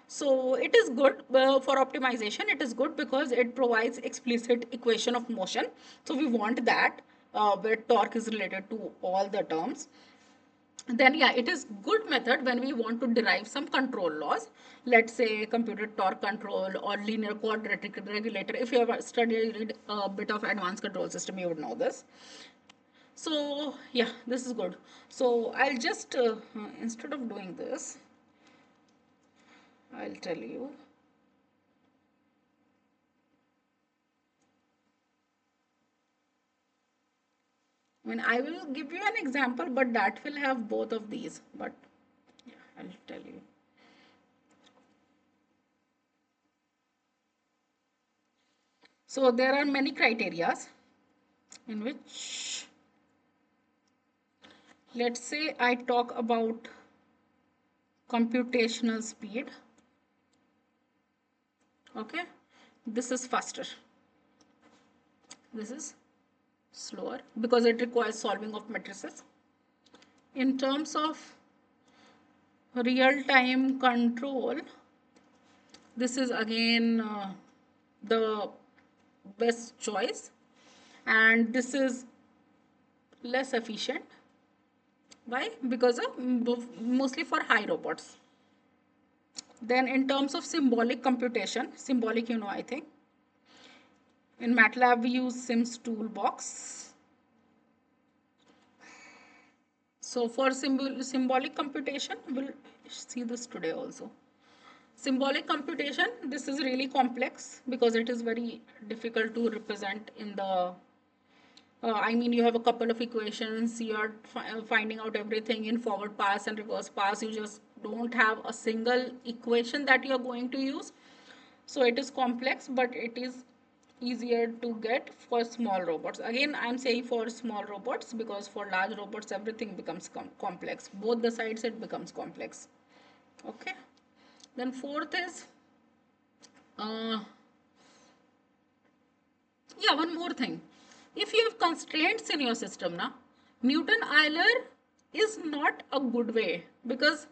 so it is good for optimization. It is good because it provides explicit equation of motion. So we want that where torque is related to all the terms. Then yeah, it is good method when we want to derive some control laws. Let's say computed torque control or linear quadratic regulator. If you have studied a bit of advanced control system, you would know this. So yeah, this is good. So I'll just instead of doing this, I'll tell you. I mean, I will give you an example, but that will have both of these. But yeah, I'll tell you. So there are many criterias in which, let's say I talk about computational speed. Okay, this is faster. This is slower because it requires solving of matrices. In terms of real-time control, this is again the best choice, and this is less efficient. Why? Because of mostly for high robots. Then in terms of symbolic computation, symbolic, I think in MATLAB we use Sims toolbox. So for symbolic computation, we'll see this today also. Symbolic computation, this is really complex because it is very difficult to represent in the I mean, you have a couple of equations, you are finding out everything in forward pass and reverse pass. You just don't have a single equation that you are going to use. So it is complex, but it is easier to get for small robots. Again, I'm saying for small robots because for large robots, everything becomes complex. Both the sides, it becomes complex. Okay. Then fourth is, uh, yeah, one more thing. If you have constraints in your system, na, Newton-Euler is not a good way because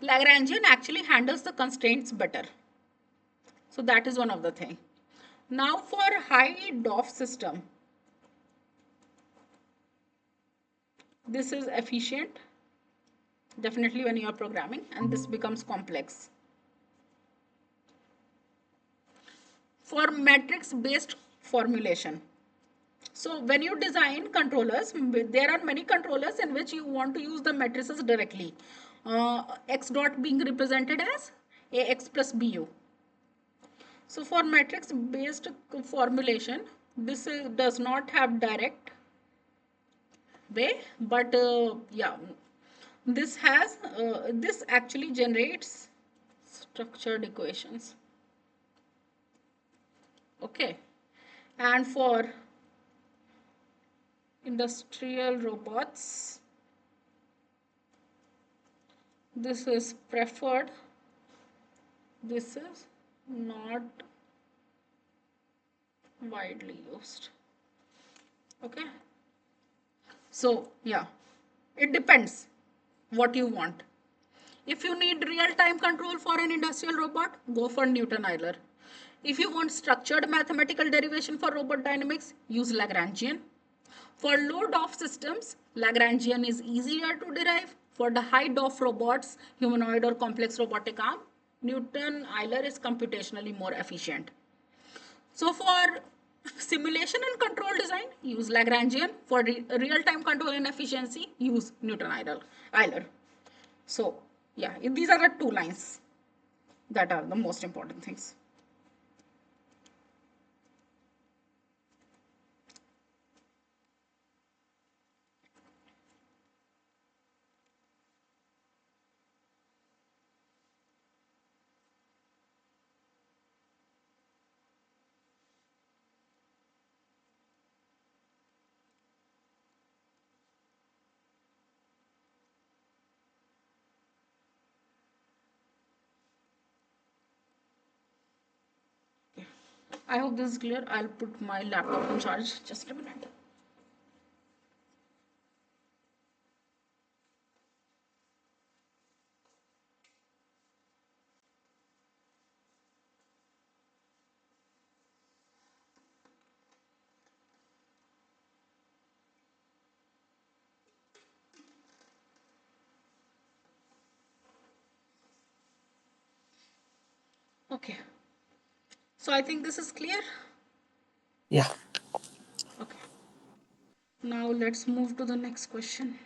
Lagrangian actually handles the constraints better. So that is one of the thing. Now for high DOF system, this is efficient definitely when you are programming, and this becomes complex. For matrix based formulation, so when you design controllers, there are many controllers in which you want to use the matrices directly. X dot being represented as AX plus BU. So for matrix based formulation, this does not have direct way, but yeah, this actually generates structured equations. Okay, and for industrial robots, this is preferred, this is not widely used. Okay, so yeah, it depends what you want. If you need real-time control for an industrial robot, go for Newton-Euler. If you want structured mathematical derivation for robot dynamics, use Lagrangian. For low DOF systems, Lagrangian is easier to derive. For the high DOF robots, humanoid or complex robotic arm, Newton-Euler is computationally more efficient. So for simulation and control design, use Lagrangian. For real-time control and efficiency, use Newton-Euler. So yeah, these are the two lines that are the most important things. I hope this is clear. I'll put my laptop on charge. Just a minute. Okay. So I think this is clear. Yeah. Okay. Now let's move to the next question.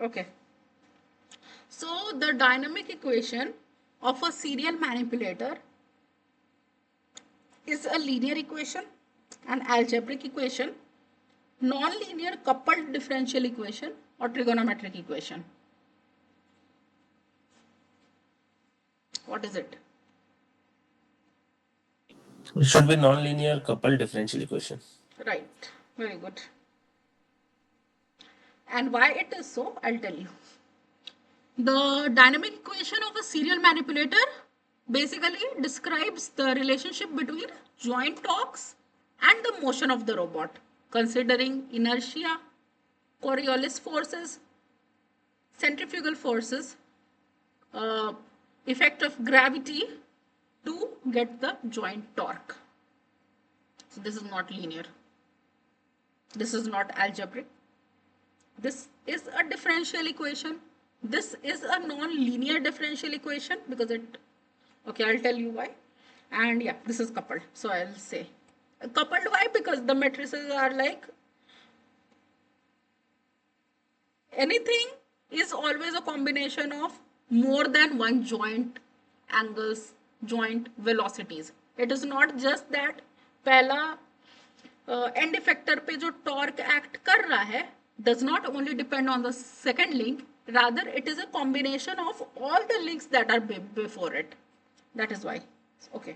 Okay. So the dynamic equation of a serial manipulator is a linear equation, an algebraic equation, non-linear coupled differential equation, or trigonometric equation. What is it? It should be non-linear coupled differential equation. Right. Very good. And why it is so, I'll tell you. The dynamic equation of a serial manipulator basically describes the relationship between joint torques and the motion of the robot, considering inertia, Coriolis forces, centrifugal forces, uh, effect of gravity to get the joint torque. So this is not linear. This is not algebraic. This is a differential equation. This is a non-linear differential equation because it, okay, I'll tell you why. And yeah, this is coupled. So I'll say coupled why? Because the matrices are like anything is always a combination of more than one joint angles, joint velocities. It is not just that पहला and effector पे जो torque act कर रहा है does not only depend on the second link, rather it is a combination of all the links that are before it. That is why. Okay.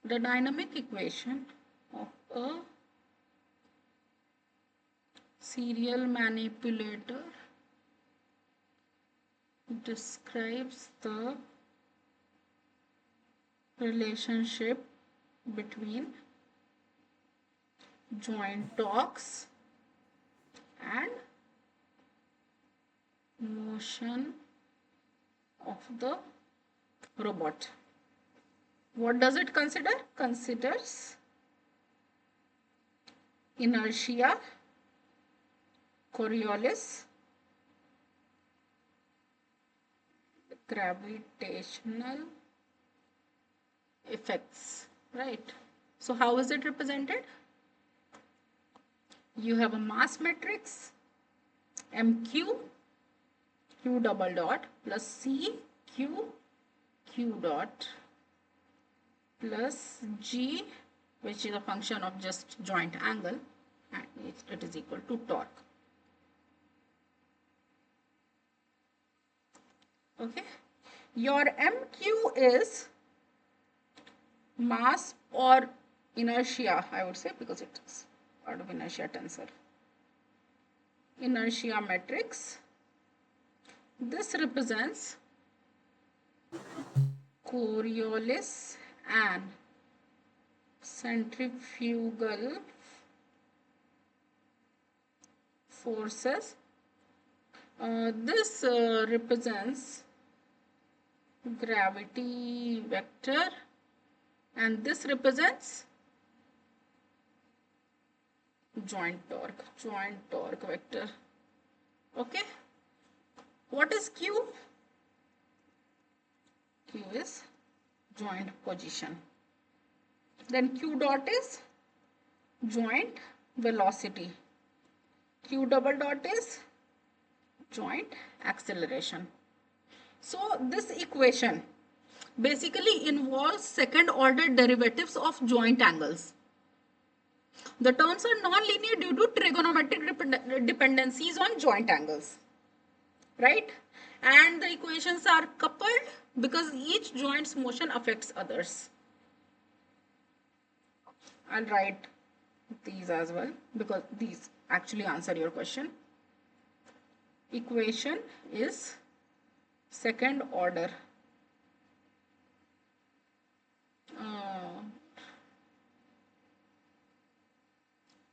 The dynamic equation of a serial manipulator describes the relationship between joint torques and motion of the robot. What does it consider? Considers inertia, Coriolis, gravitational effects, right? So how is it represented? You have a mass matrix MQ, Q double dot plus C, Q, Q dot plus G, which is a function of just joint angle, and it is equal to torque. Okay, your MQ is mass or inertia, I would say, because it is part of inertia tensor. Inertia matrix. This represents Coriolis and centrifugal forces. This represents gravity vector, and this represents joint torque vector. Okay, what is Q? Q is joint position. Then Q dot is joint velocity. Q double dot is joint acceleration. So this equation basically involves second order derivatives of joint angles. The terms are non-linear due to trigonometric dependencies on joint angles, right? And the equations are coupled because each joint's motion affects others. I'll write these as well because these actually answer your question. Equation is second order.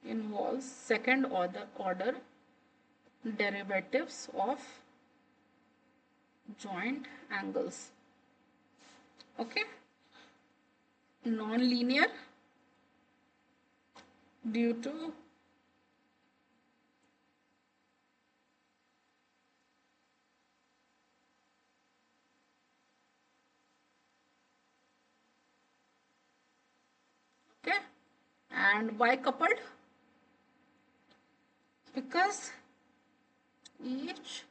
Involves second order derivatives of joint angles. Okay, non-linear due to okay, and why coupled? because each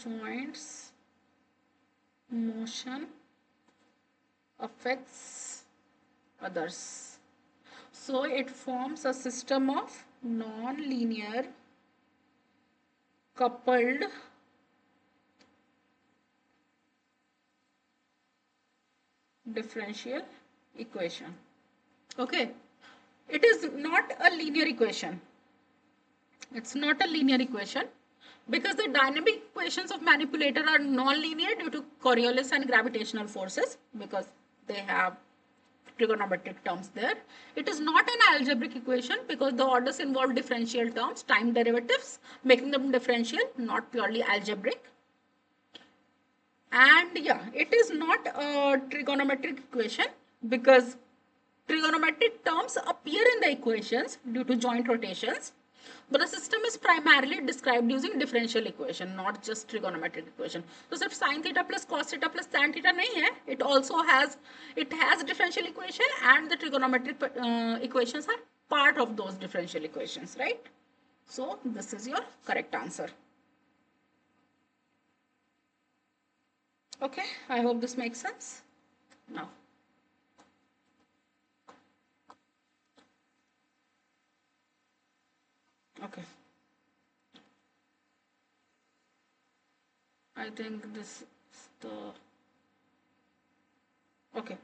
joint's motion affects others. So it forms a system of non-linear coupled differential equation. Okay, it is not a linear equation. It's not a linear equation because the dynamic equations of manipulator are non-linear due to Coriolis and gravitational forces because they have trigonometric terms there. It is not an algebraic equation because the orders involve differential terms, time derivatives, making them differential, not purely algebraic. And yeah, it is not a trigonometric equation because trigonometric terms appear in the equations due to joint rotations, but the system is primarily described using differential equation, not just trigonometric equation. So सिर्फ sin theta plus cos theta plus tan theta नहीं है. It has differential equation and the trigonometric equations are part of those differential equations, right? So this is your correct answer. Okay, I hope this makes sense. Now. Okay. I think this is the... Okay.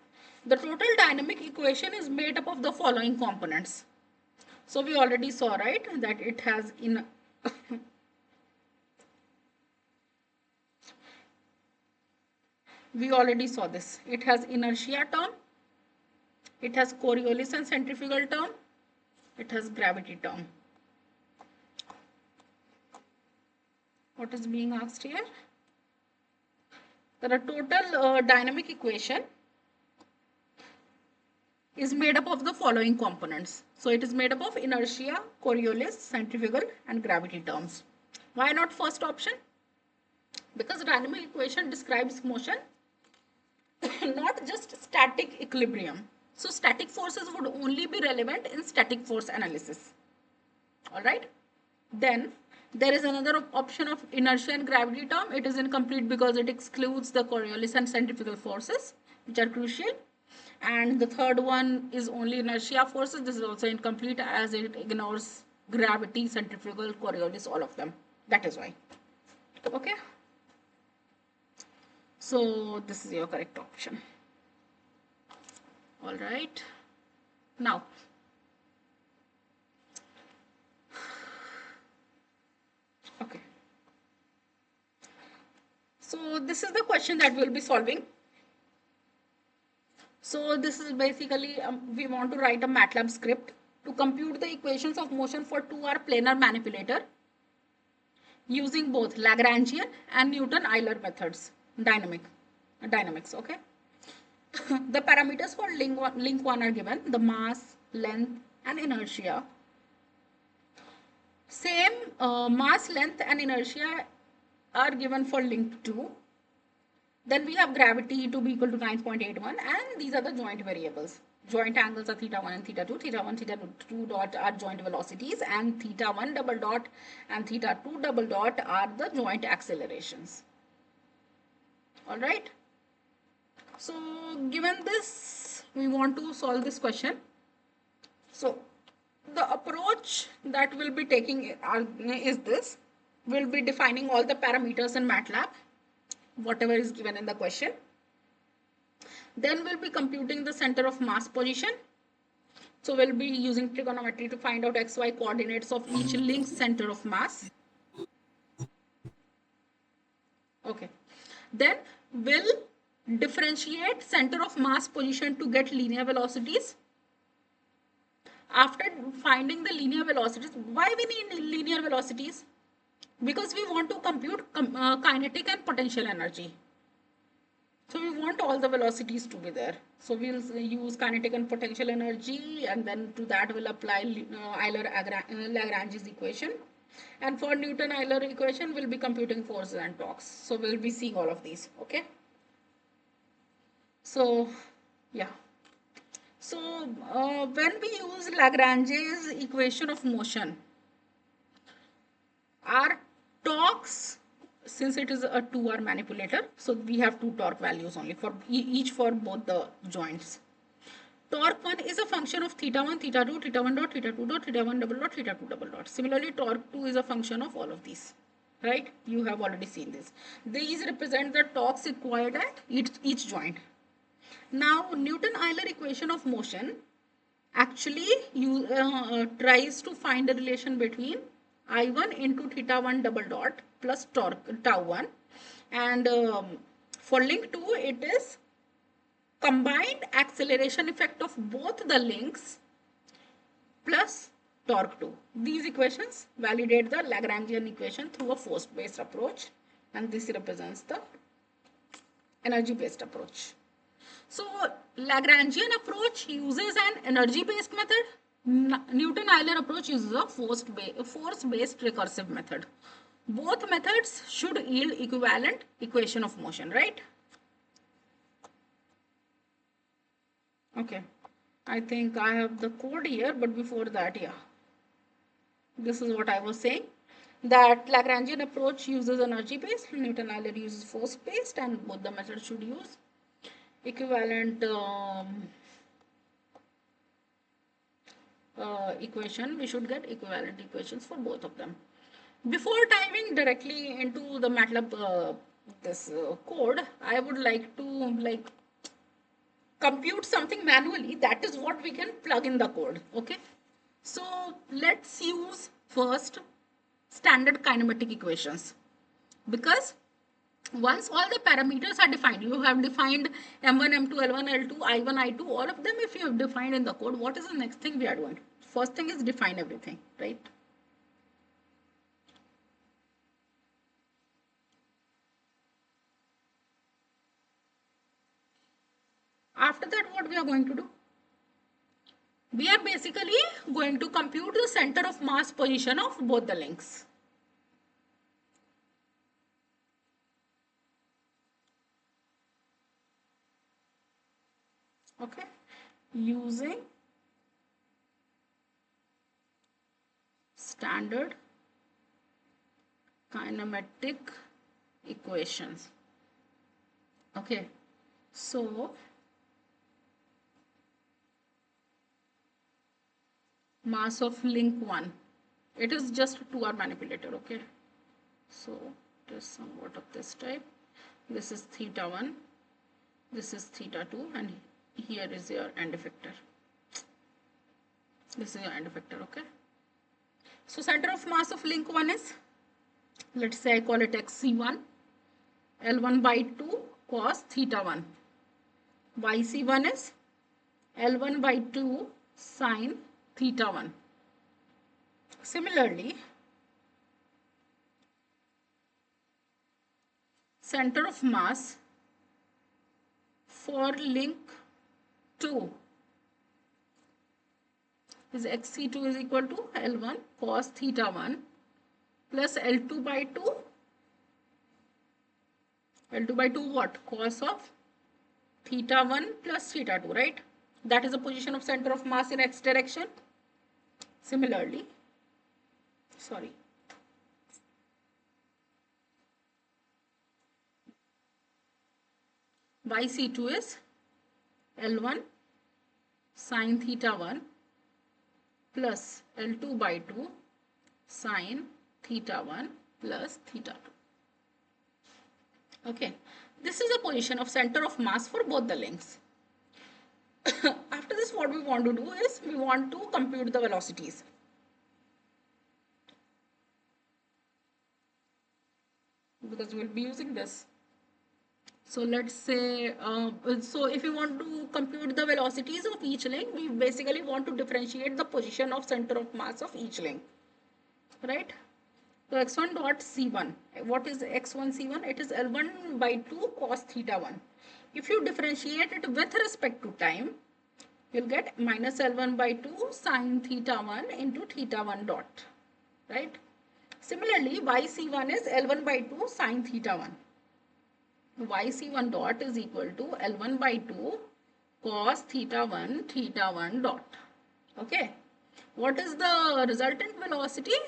The total dynamic equation is made up of the following components. So we already saw, right, that it has in... we already saw this. It has inertia term. It has Coriolis and centrifugal term. It has gravity term. What is being asked here? The total dynamic equation is made up of the following components. So it is made up of inertia, Coriolis, centrifugal and gravity terms. Why not first option? Because dynamic equation describes motion, not just static equilibrium. So static forces would only be relevant in static force analysis. All right. Then there is another option of inertia and gravity term. It is incomplete because it excludes the Coriolis and centrifugal forces, which are crucial. And the third one is only inertia forces. This is also incomplete as it ignores gravity, centrifugal, Coriolis, all of them. That is why. Okay. So this is your correct option. All right. Now, okay. So this is the question that we'll be solving. So this is basically, we want to write a MATLAB script to compute the equations of motion for 2-hour planar manipulator using both Lagrangian and Newton-Euler methods, dynamics, okay? The parameters for link 1 are given, the mass, length and inertia. Same mass, length and inertia are given for link 2. Then we have gravity to be equal to 9.81 and these are the joint variables. Joint angles are theta 1 and theta 2. Theta 1, theta 2 dot are joint velocities and theta 1 double dot and theta 2 double dot are the joint accelerations. Alright. So given this, we want to solve this question. So the approach that we'll be taking is this. We'll be defining all the parameters in MATLAB, whatever is given in the question. Then we'll be computing the center of mass position. So we'll be using trigonometry to find out xy coordinates of each linked center of mass. Okay. Then we'll differentiate center of mass position to get linear velocities. After finding the linear velocities, why we need linear velocities? Because we want to compute kinetic and potential energy. So we want all the velocities to be there. So we'll use kinetic and potential energy and then to that we'll apply Euler-Lagrange's equation. And for Newton-Euler equation, we'll be computing forces and torques. So we'll be seeing all of these, okay? So, yeah. So when we use Lagrange's equation of motion, our torques, since it is a 2R manipulator, so we have two torque values only for each for both the joints. Torque 1 is a function of theta 1, theta 2, theta 1 dot, theta 2 dot, theta 1 double dot, theta 2 double dot. Similarly, torque 2 is a function of all of these. Right? You have already seen this. These represent the torques required at each joint. Now, Newton-Euler equation of motion actually tries to find a relation between I1 into theta 1 double dot plus torque tau 1, and for link 2 it is combined acceleration effect of both the links plus torque 2. These equations validate the Lagrangian equation through a force-based approach, and this represents the energy-based approach. So Lagrangian approach uses an energy-based method. Newton-Euler approach uses a force-based recursive method. Both methods should yield equivalent equation of motion, right? Okay, I think I have the code here, but before that, yeah, this is what I was saying, that Lagrangian approach uses energy-based, Newton-Euler uses force-based, and both the methods should use equivalent equation. We should get equivalent equations for both of them. Before diving directly into the MATLAB code, I would like to compute something manually. That is what we can plug in the code. Okay, so let's use first standard kinematic equations, because once all the parameters are defined, you have defined m1, m2, l1, l2, i1, i2, all of them. If you have defined in the code, what is the next thing we are doing? First thing is define everything, right? After that, what we are going to do? We are basically going to compute the center of mass position of both the links. Okay, using standard kinematic equations. Okay, so mass of link 1, it is just a 2R manipulator. Okay, so it is somewhat of this type. This is theta 1, this is theta 2, and here is your end effector. This is your end effector. Okay, so center of mass of link 1 is, let's say I call it xc1, L1 by 2 cos theta 1. YC1 is L1 by 2 sine theta 1. Similarly, center of mass for link 2 is xc2 is equal to L1 cos theta 1 plus L2 by 2. L2 by 2 what? Cos of theta 1 plus theta 2, right? That is the position of center of mass in x direction. Similarly, YC2 is L1 sine theta 1 plus L2 by 2 sine theta 1 plus theta 2. Okay, this is the position of center of mass for both the links. After this, what we want to do is we want to compute the velocities. Because we will be using this. So let's say, so if you want to compute the velocities of each link, we basically want to differentiate the position of center of mass of each link, right? So x1 dot c1, what is x1 c1? It is L1 by 2 cos theta 1. If you differentiate it with respect to time, you'll get minus L1 by 2 sine theta 1 into theta 1 dot, right? Similarly, yc1 is L1 by 2 sine theta 1. yc1 dot is equal to L1 by 2 cos theta 1 dot. Okay. What is the resultant velocity?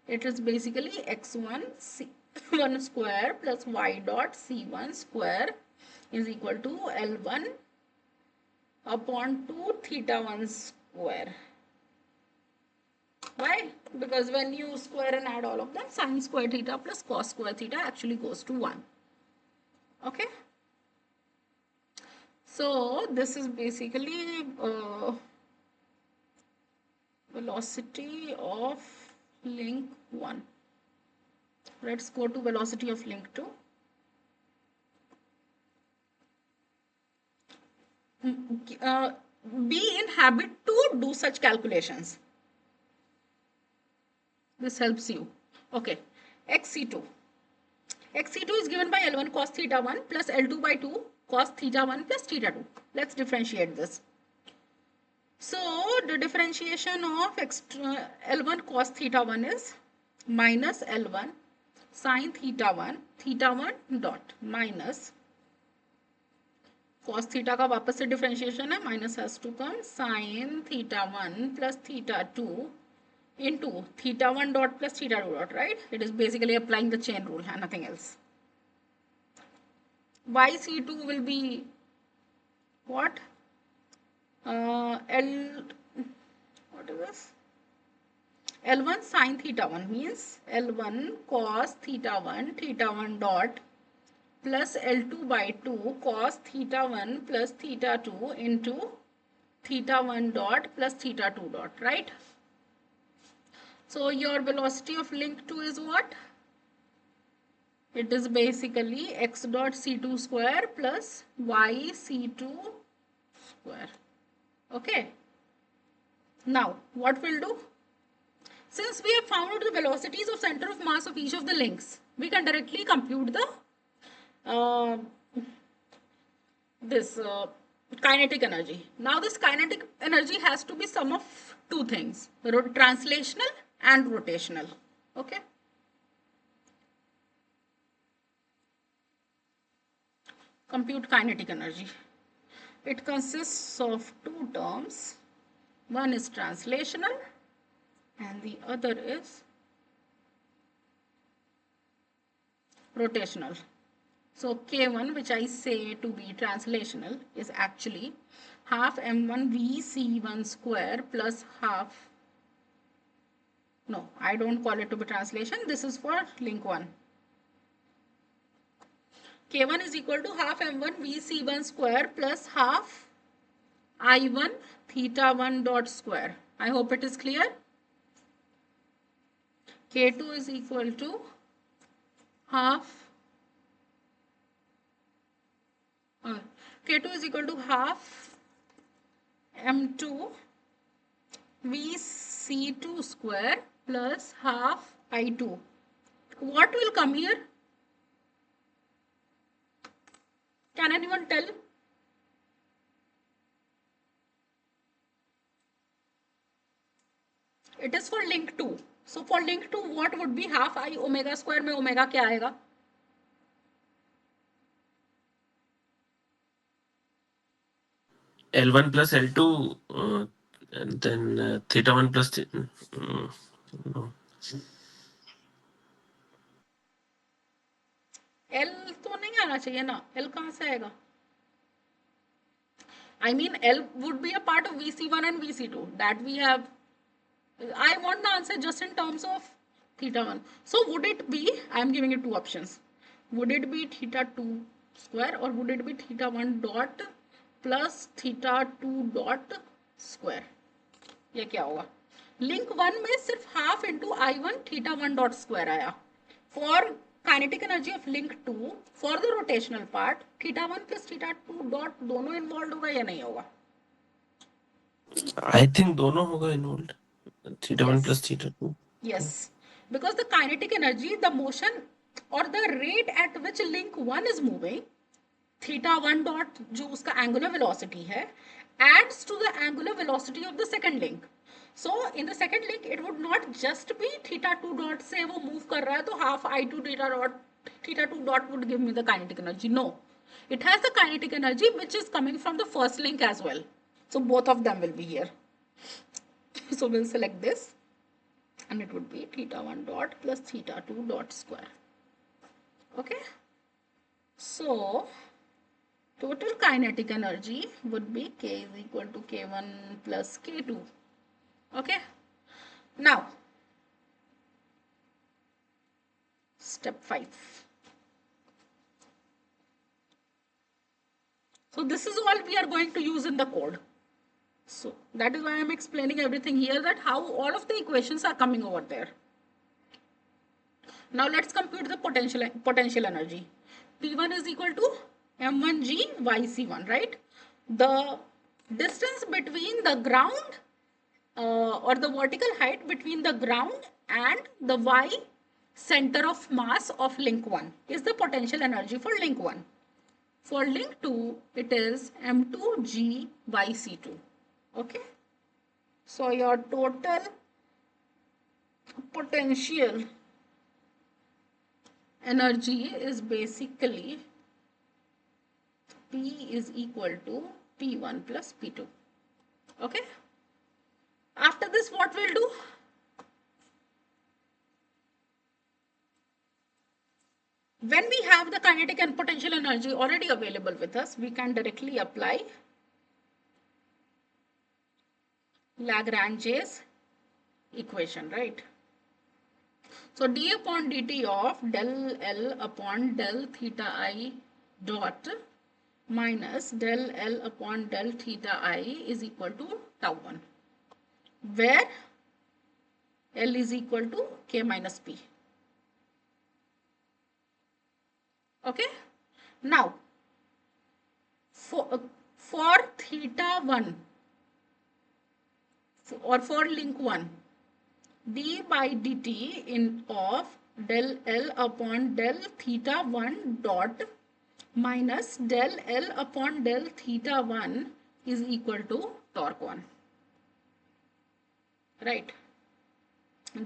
It is basically x1 c1 square plus y dot c1 square is equal to L1 upon 2 theta 1 square. Why? Because when you square and add all of them, sine square theta plus cos square theta actually goes to 1. Okay. So this is basically velocity of link 1. Let's go to velocity of link 2. Be in habit to do such calculations. This helps you. Okay. XC2. XC2 is given by L1 cos theta 1 plus L2 by 2 cos theta 1 plus theta 2. Let's differentiate this. So the differentiation of L1 cos theta 1 is minus L1 sin theta 1 dot minus cos theta का वापस से differentiation है, minus has to come sin theta 1 plus theta 2 into theta 1 dot plus theta 2 dot, right? It is basically applying the chain rule and nothing else. YC2 will be what? What is this? L1 sin theta 1 means L1 cos theta 1 dot plus L2 by 2 cos theta 1 plus theta 2 into theta 1 dot plus theta 2 dot, right? So your velocity of link 2 is what? It is basically x dot c2 square plus y c2 square. Okay. Now what we'll do? Since we have found the velocities of center of mass of each of the links, we can directly compute the kinetic energy. Now this kinetic energy has to be sum of two things, translational and rotational. Okay. Compute kinetic energy. It consists of two terms. One is translational and the other is rotational. So K1, which I say to be translational, is actually half m1 vc1 square plus half, no, I don't call it to be translation. This is for link 1. K1 is equal to half m1 vc1 square plus half I1 theta 1 dot square. I hope it is clear. K2 is equal to half K2 is equal to half m2 vc2 square plus half I2. What will come here? Can anyone tell? It is for link 2. So for link 2, what would be half I omega square में omega क्या आएगा? L1 plus L2 and then theta 1 plus no. L तो नहीं आना चाहिए ना, L कहाँ से आएगा? I mean L would be a part of VC1 and VC2 that we have. I want the answer just in terms of theta 1. So would it be, I am giving you two options. Would it be theta 2 square or would it be theta 1 dot plus theta 2 dot square? ये क्या होगा? Link 1 में सिर्फ half into I1 theta 1 dot square आया. For kinetic energy of link 2, for the rotational part, theta 1 plus theta 2 dot दोनों involved होगा या नहीं होगा? I think दोनों होगा involved. Theta 1 plus Yes. theta 2. Yes. Because the kinetic energy, the motion or the rate at which link 1 is moving, theta 1 dot जो उसका angular velocity है, adds to the angular velocity of the second link. So in the second link, it would not just be theta 2 dot से वो move कर रहा है तो half I2 theta 2 dot would give me the kinetic energy. No. It has the kinetic energy which is coming from the first link as well. So both of them will be here. So we'll select this and it would be theta 1 dot plus theta 2 dot square. Okay. So total kinetic energy would be K is equal to K1 plus K2. Okay. Now, step 5. So this is all we are going to use in the code. So that is why I am explaining everything here, that how all of the equations are coming over there. Now let's compute the potential energy. P1 is equal to M1G YC1, right? The distance between the ground or the vertical height between the ground and the Y center of mass of link 1 is the potential energy for link 1. For link 2, it is M2G YC2. Okay. So your total potential energy is basically P is equal to P1 plus P2. Okay. After this, what we'll do? When we have the kinetic and potential energy already available with us, we can directly apply Lagrange's equation, right? So d upon dt of del L upon del theta I dot minus del L upon del theta I is equal to tau 1, where L is equal to K minus P. Okay. Now, for theta 1 or for link 1, d by dt in of del L upon del theta 1 dot minus del L upon del theta 1 is equal to torque 1. Right.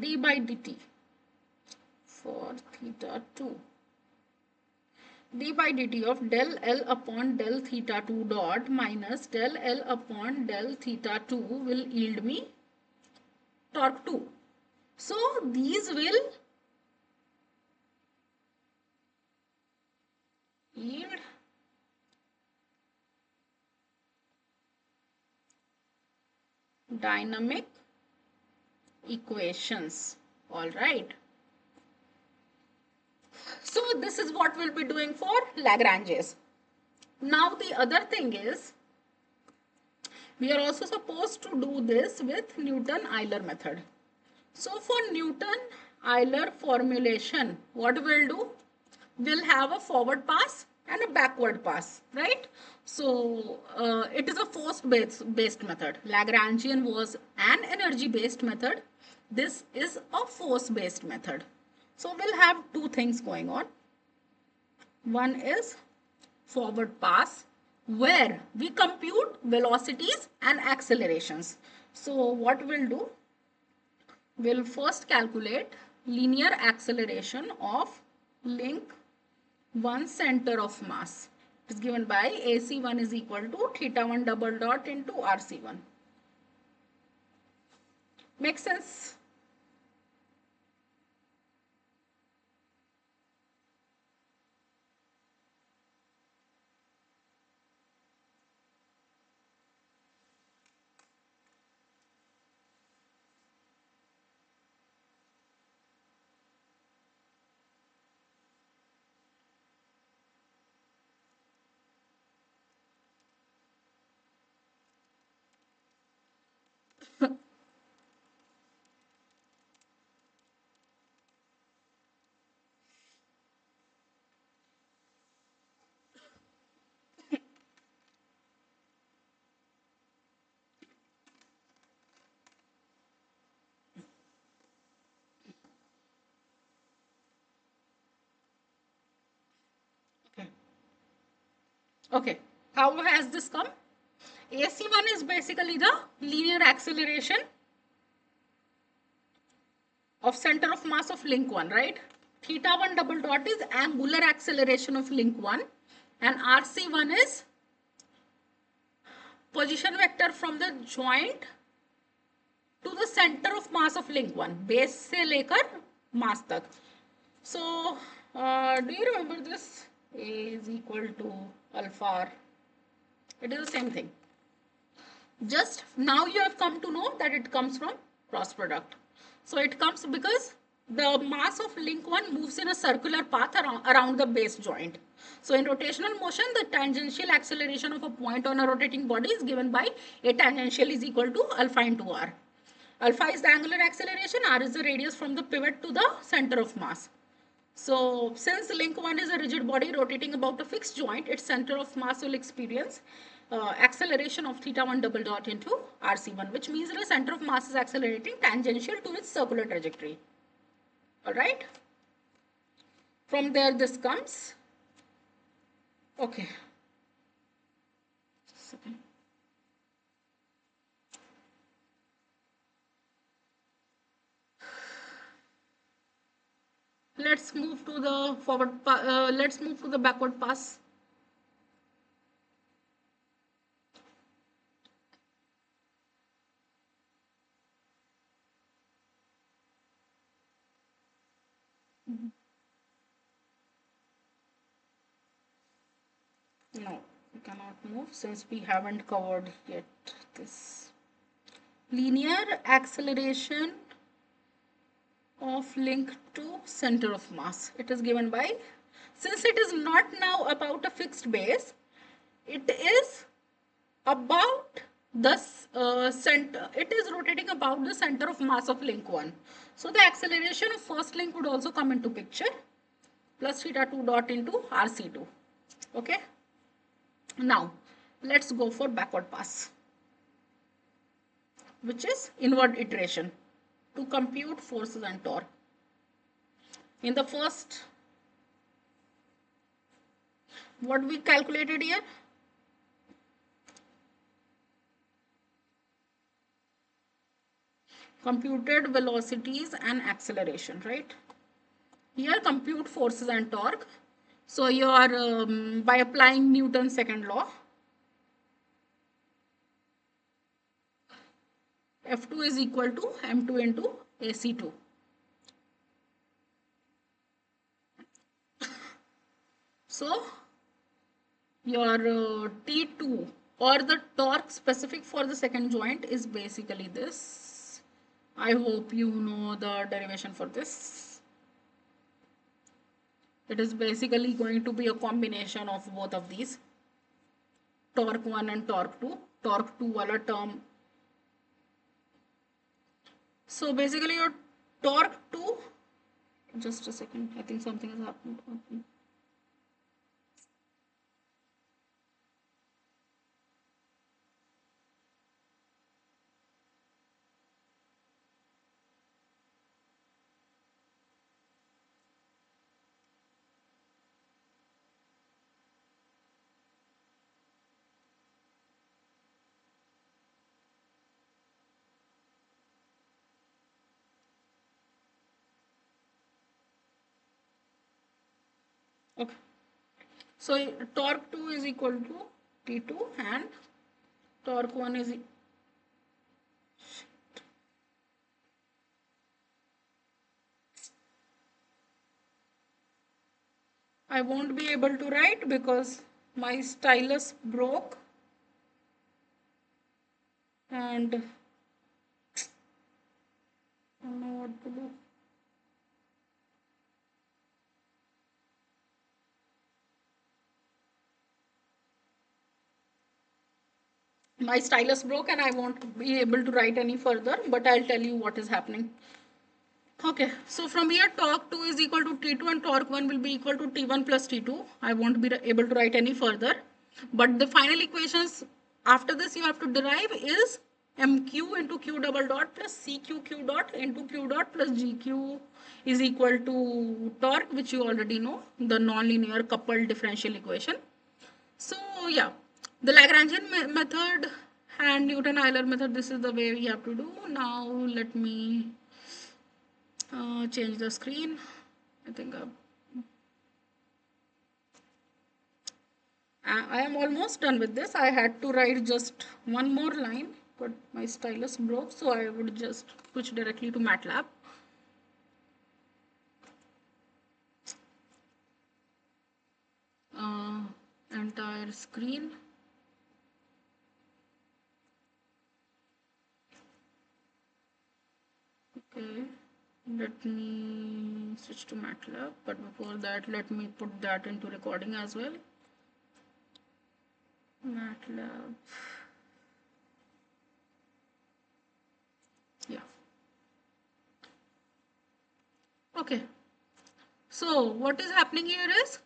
D by dt for theta 2. D by dt of del L upon del theta 2 dot minus del L upon del theta 2 will yield me torque 2. So these will yield dynamic equations. All right. So this is what we'll be doing for Lagrange's. Now the other thing is, we are also supposed to do this with Newton-Euler method. So for Newton-Euler formulation, what we'll do? We'll have a forward pass and a backward pass, right? So it is a force-based method. Lagrangian was an energy-based method. This is a force-based method. So we'll have two things going on. One is forward pass, where we compute velocities and accelerations. So what we'll do? We'll first calculate linear acceleration of link 1 center of mass. It is given by AC1 is equal to theta 1 double dot into RC1. Makes sense? Okay. Okay. How has this come? AC1 is basically the linear acceleration of center of mass of link 1, right? Theta 1 double dot is angular acceleration of link 1, and RC1 is position vector from the joint to the center of mass of link 1, base से लेकर mass तक. So do you remember this? A is equal to alpha r. It is the same thing. Just now you have come to know that it comes from cross product. So it comes because the mass of link 1 moves in a circular path around the base joint. So in rotational motion, the tangential acceleration of a point on a rotating body is given by a tangential is equal to alpha into r. Alpha is the angular acceleration, r is the radius from the pivot to the center of mass. So since link 1 is a rigid body rotating about a fixed joint, its center of mass will experience acceleration of theta 1 double dot into RC1, which means the center of mass is accelerating tangential to its circular trajectory. Alright? From there this comes. Okay. Let's move to the let's move to the backward pass. No, we cannot move since we haven't covered yet this. Linear acceleration of link to center of mass. It is given by, since it is not now about a fixed base, it is about the center, it is rotating about the center of mass of link 1. So the acceleration of first link would also come into picture, plus theta 2 dot into RC2. Okay. Now let's go for backward pass, which is inward iteration to compute forces and torque. In the first, what we calculated here? Computed velocities and acceleration, right? Here compute forces and torque. So you are by applying Newton's second law, F2 is equal to M2 into AC2. So your T2 or the torque specific for the second joint is basically this. I hope you know the derivation for this. It is basically going to be a combination of both of these, torque 1 and torque 2. Torque 2 wala term. So basically your torque 2, just a second, I think something has happened. Okay. So torque 2 is equal to T2 and torque 1 is I won't be able to write because my stylus broke and I don't know what to do. My stylus broke and I won't be able to write any further, but I'll tell you what is happening. Okay, so from here torque 2 is equal to T2 and torque 1 will be equal to T1 plus T2. I won't be able to write any further, but the final equations after this you have to derive is MQ into Q double dot plus CQ Q dot into Q dot plus GQ is equal to torque, which you already know, the nonlinear coupled differential equation. So yeah, the Lagrangian method and Newton-Euler method, this is the way we have to do. Now let me change the screen. I think I am almost done with this. I had to write just one more line, but my stylus broke, so I would just switch directly to MATLAB. Uh, Entire screen. Okay, let me switch to MATLAB, but before that, let me put that into recording as well. MATLAB. Yeah. Okay. So what is happening here is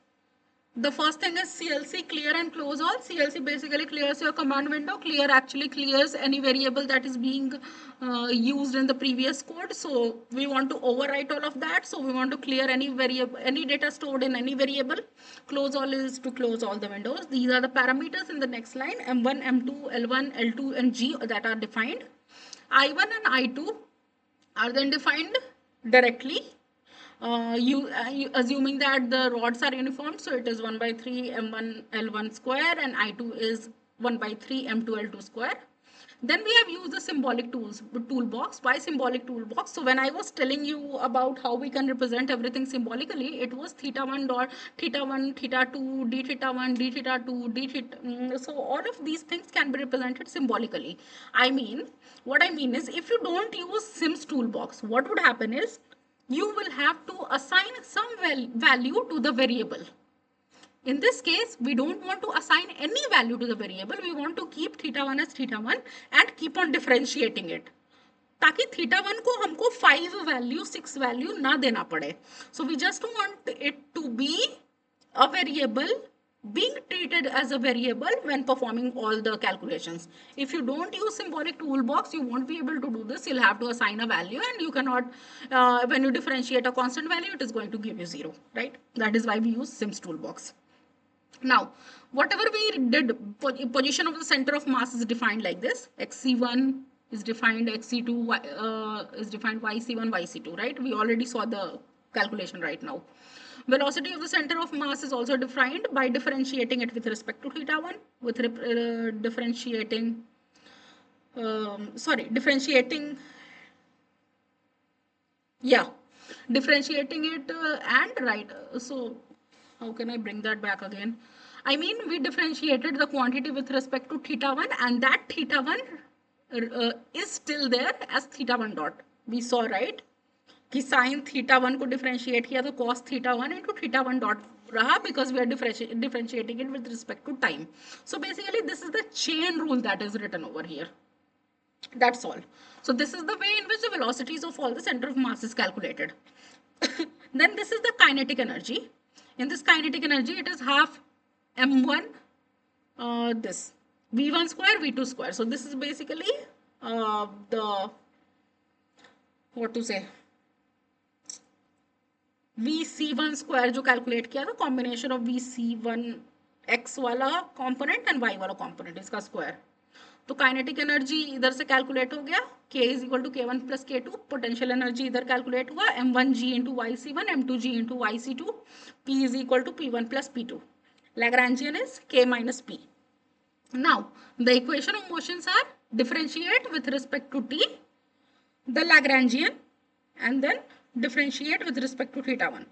the first thing is CLC clear and close all. CLC basically clears your command window. Clear actually clears any variable that is being used in the previous code. So we want to overwrite all of that. So we want to clear any variable, any data stored in any variable. Close all is to close all the windows. These are the parameters in the next line: M1, M2, L1, L2, and G that are defined. I1 and I2 are then defined directly, assuming that the rods are uniform, so it is 1 by 3 m1 l1 square and I2 is 1 by 3 m2 l2 square. Then we have used the symbolic toolbox. Why symbolic toolbox? So when I was telling you about how we can represent everything symbolically, it was theta 1 dot theta 1 theta 2 d theta 1 d theta 2 d theta. So all of these things can be represented symbolically. I mean, what I mean is, if you don't use Sims toolbox, what would happen is you will have to assign some value to the variable. In this case, we don't want to assign any value to the variable. We want to keep theta 1 as theta 1 and keep on differentiating it. ताकि theta 1 को हमको 5 value 6 value ना देना पड़े. So we just want it to be a variable being treated as a variable when performing all the calculations. If you don't use symbolic toolbox, you won't be able to do this. You'll have to assign a value, and you cannot, when you differentiate a constant value, it is going to give you 0, right? That is why we use Sims toolbox. Now, whatever we did, position of the center of mass is defined like this. xc1 is defined, xc2 is defined, yc1, yc2, right? We already saw the calculation right now. Velocity of the center of mass is also defined by differentiating it with respect to theta 1, with differentiating, yeah, differentiating it and right. So how can I bring that back again? I mean, we differentiated the quantity with respect to theta 1, and that theta 1 is still there as theta 1 dot. We saw, right? कि sine theta 1 को differentiate किया तो cos theta 1 into theta 1 dot रहा, because we are differentiating it with respect to time. So basically this is the chain rule that is written over here. That's all. So this is the way in which the velocities of all the center of mass is calculated. Then this is the kinetic energy. In this kinetic energy, it is half m1 this v1 square v2 square. So this is basically the, what to say, VC1 square जो calculate किया था, combination of VC1 x वाला component and y वाला component, इसका square. तो kinetic energy इधर से calculate हो गया, K is equal to K1 plus K2. Potential energy इधर कैलकुलेट हुआ, M1G into YC1 M2G into YC2, P is equal to P1 plus P2. Lagrangian is K minus P. Now the equation of motions are differentiate with respect to T, the Lagrangian, and then differentiate with respect to theta 1.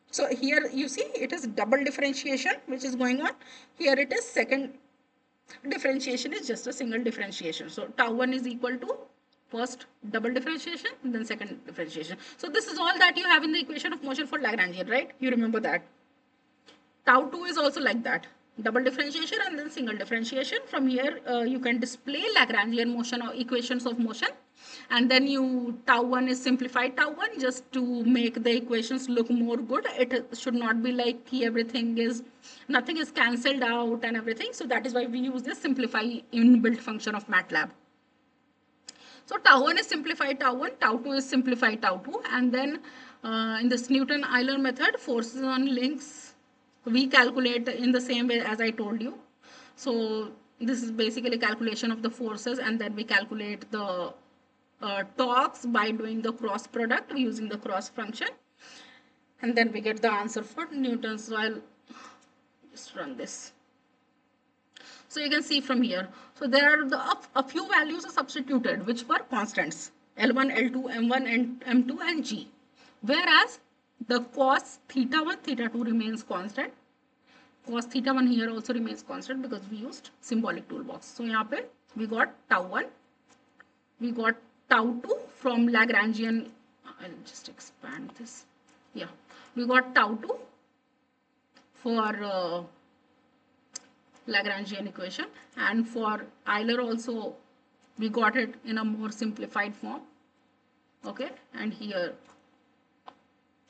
So here you see it is double differentiation which is going on. Here it is second differentiation is just a single differentiation. So tau 1 is equal to first double differentiation, then second differentiation. So this is all that you have in the equation of motion for Lagrangian, right? You remember that. Tau 2 is also like that. Double differentiation and then single differentiation. From here you can display Lagrangian motion or equations of motion, and then you tau 1 is simplified tau 1 just to make the equations look more good. It should not be like everything is, nothing is cancelled out and everything. So that is why we use this simplify inbuilt function of MATLAB. So tau 1 is simplified tau 1, tau 2 is simplified tau 2, and then in this Newton-Euler method, forces on links we calculate in the same way as I told you. So this is basically calculation of the forces, and then we calculate the torques by doing the cross product using the cross function, and then we get the answer for Newton's. So I'll just run this. So you can see from here. So there are a few values are substituted which were constants, L1, L2, M1, and M2, and G. Whereas the cos theta 1, theta 2 remains constant. Cos theta 1 here also remains constant because we used symbolic toolbox. So यहाँ पे we got tau 1, we got tau 2 from Lagrangian. I'll just expand this. Yeah, we got tau 2 for Lagrangian equation, and for Euler also we got it in a more simplified form. Okay, and here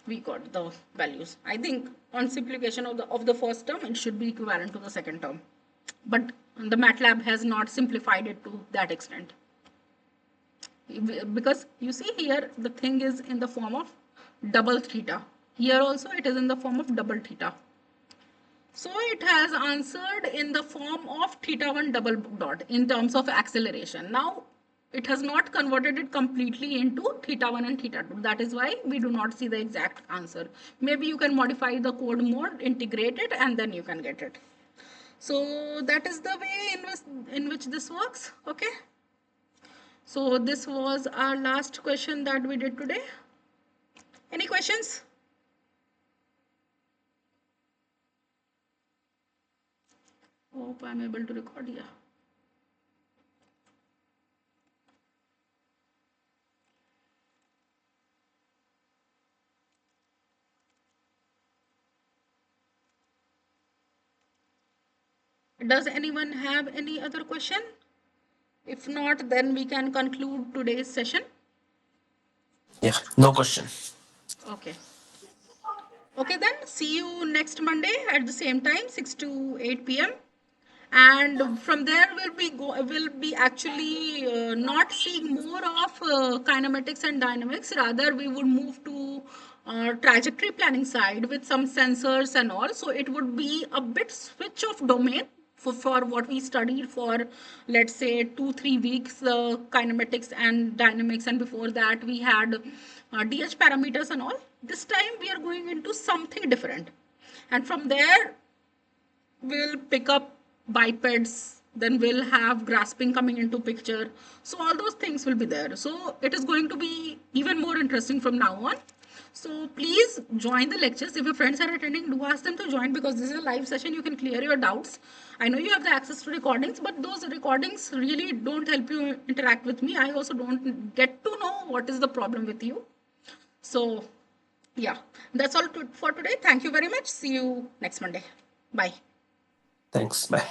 we got the values. I think on simplification of the first term it should be equivalent to the second term, but the MATLAB has not simplified it to that extent, because you see here the thing is in the form of double theta. Here also it is in the form of double theta. So it has answered in the form of theta 1 double dot in terms of acceleration. Now it has not converted it completely into theta 1 and theta 2. That is why we do not see the exact answer. Maybe you can modify the code more, integrate it, and then you can get it. So that is the way in which this works. Okay. So this was our last question that we did today. Any questions? Hope I'm able to record here. Does anyone have any other question? If not, then we can conclude today's session. Yeah, no question. Okay. Okay, then see you next Monday at the same time, 6 to 8 p.m. And from there we'll be actually not seeing more of kinematics and dynamics. Rather, we would move to trajectory planning side with some sensors and all. So it would be a bit switch of domain for what we studied for, let's say, 2-3 weeks, kinematics and dynamics, and before that we had DH parameters and all. This time we are going into something different, and from there we'll pick up bipeds, then we'll have grasping coming into picture. So all those things will be there. So it is going to be even more interesting from now on. So please join the lectures. If your friends are attending, do ask them to join, because this is a live session. You can clear your doubts. I know you have the access to recordings, but those recordings really don't help you interact with me. I also don't get to know what is the problem with you. So yeah, that's all for today. Thank you very much. See you next Monday. Bye. Thanks. Bye.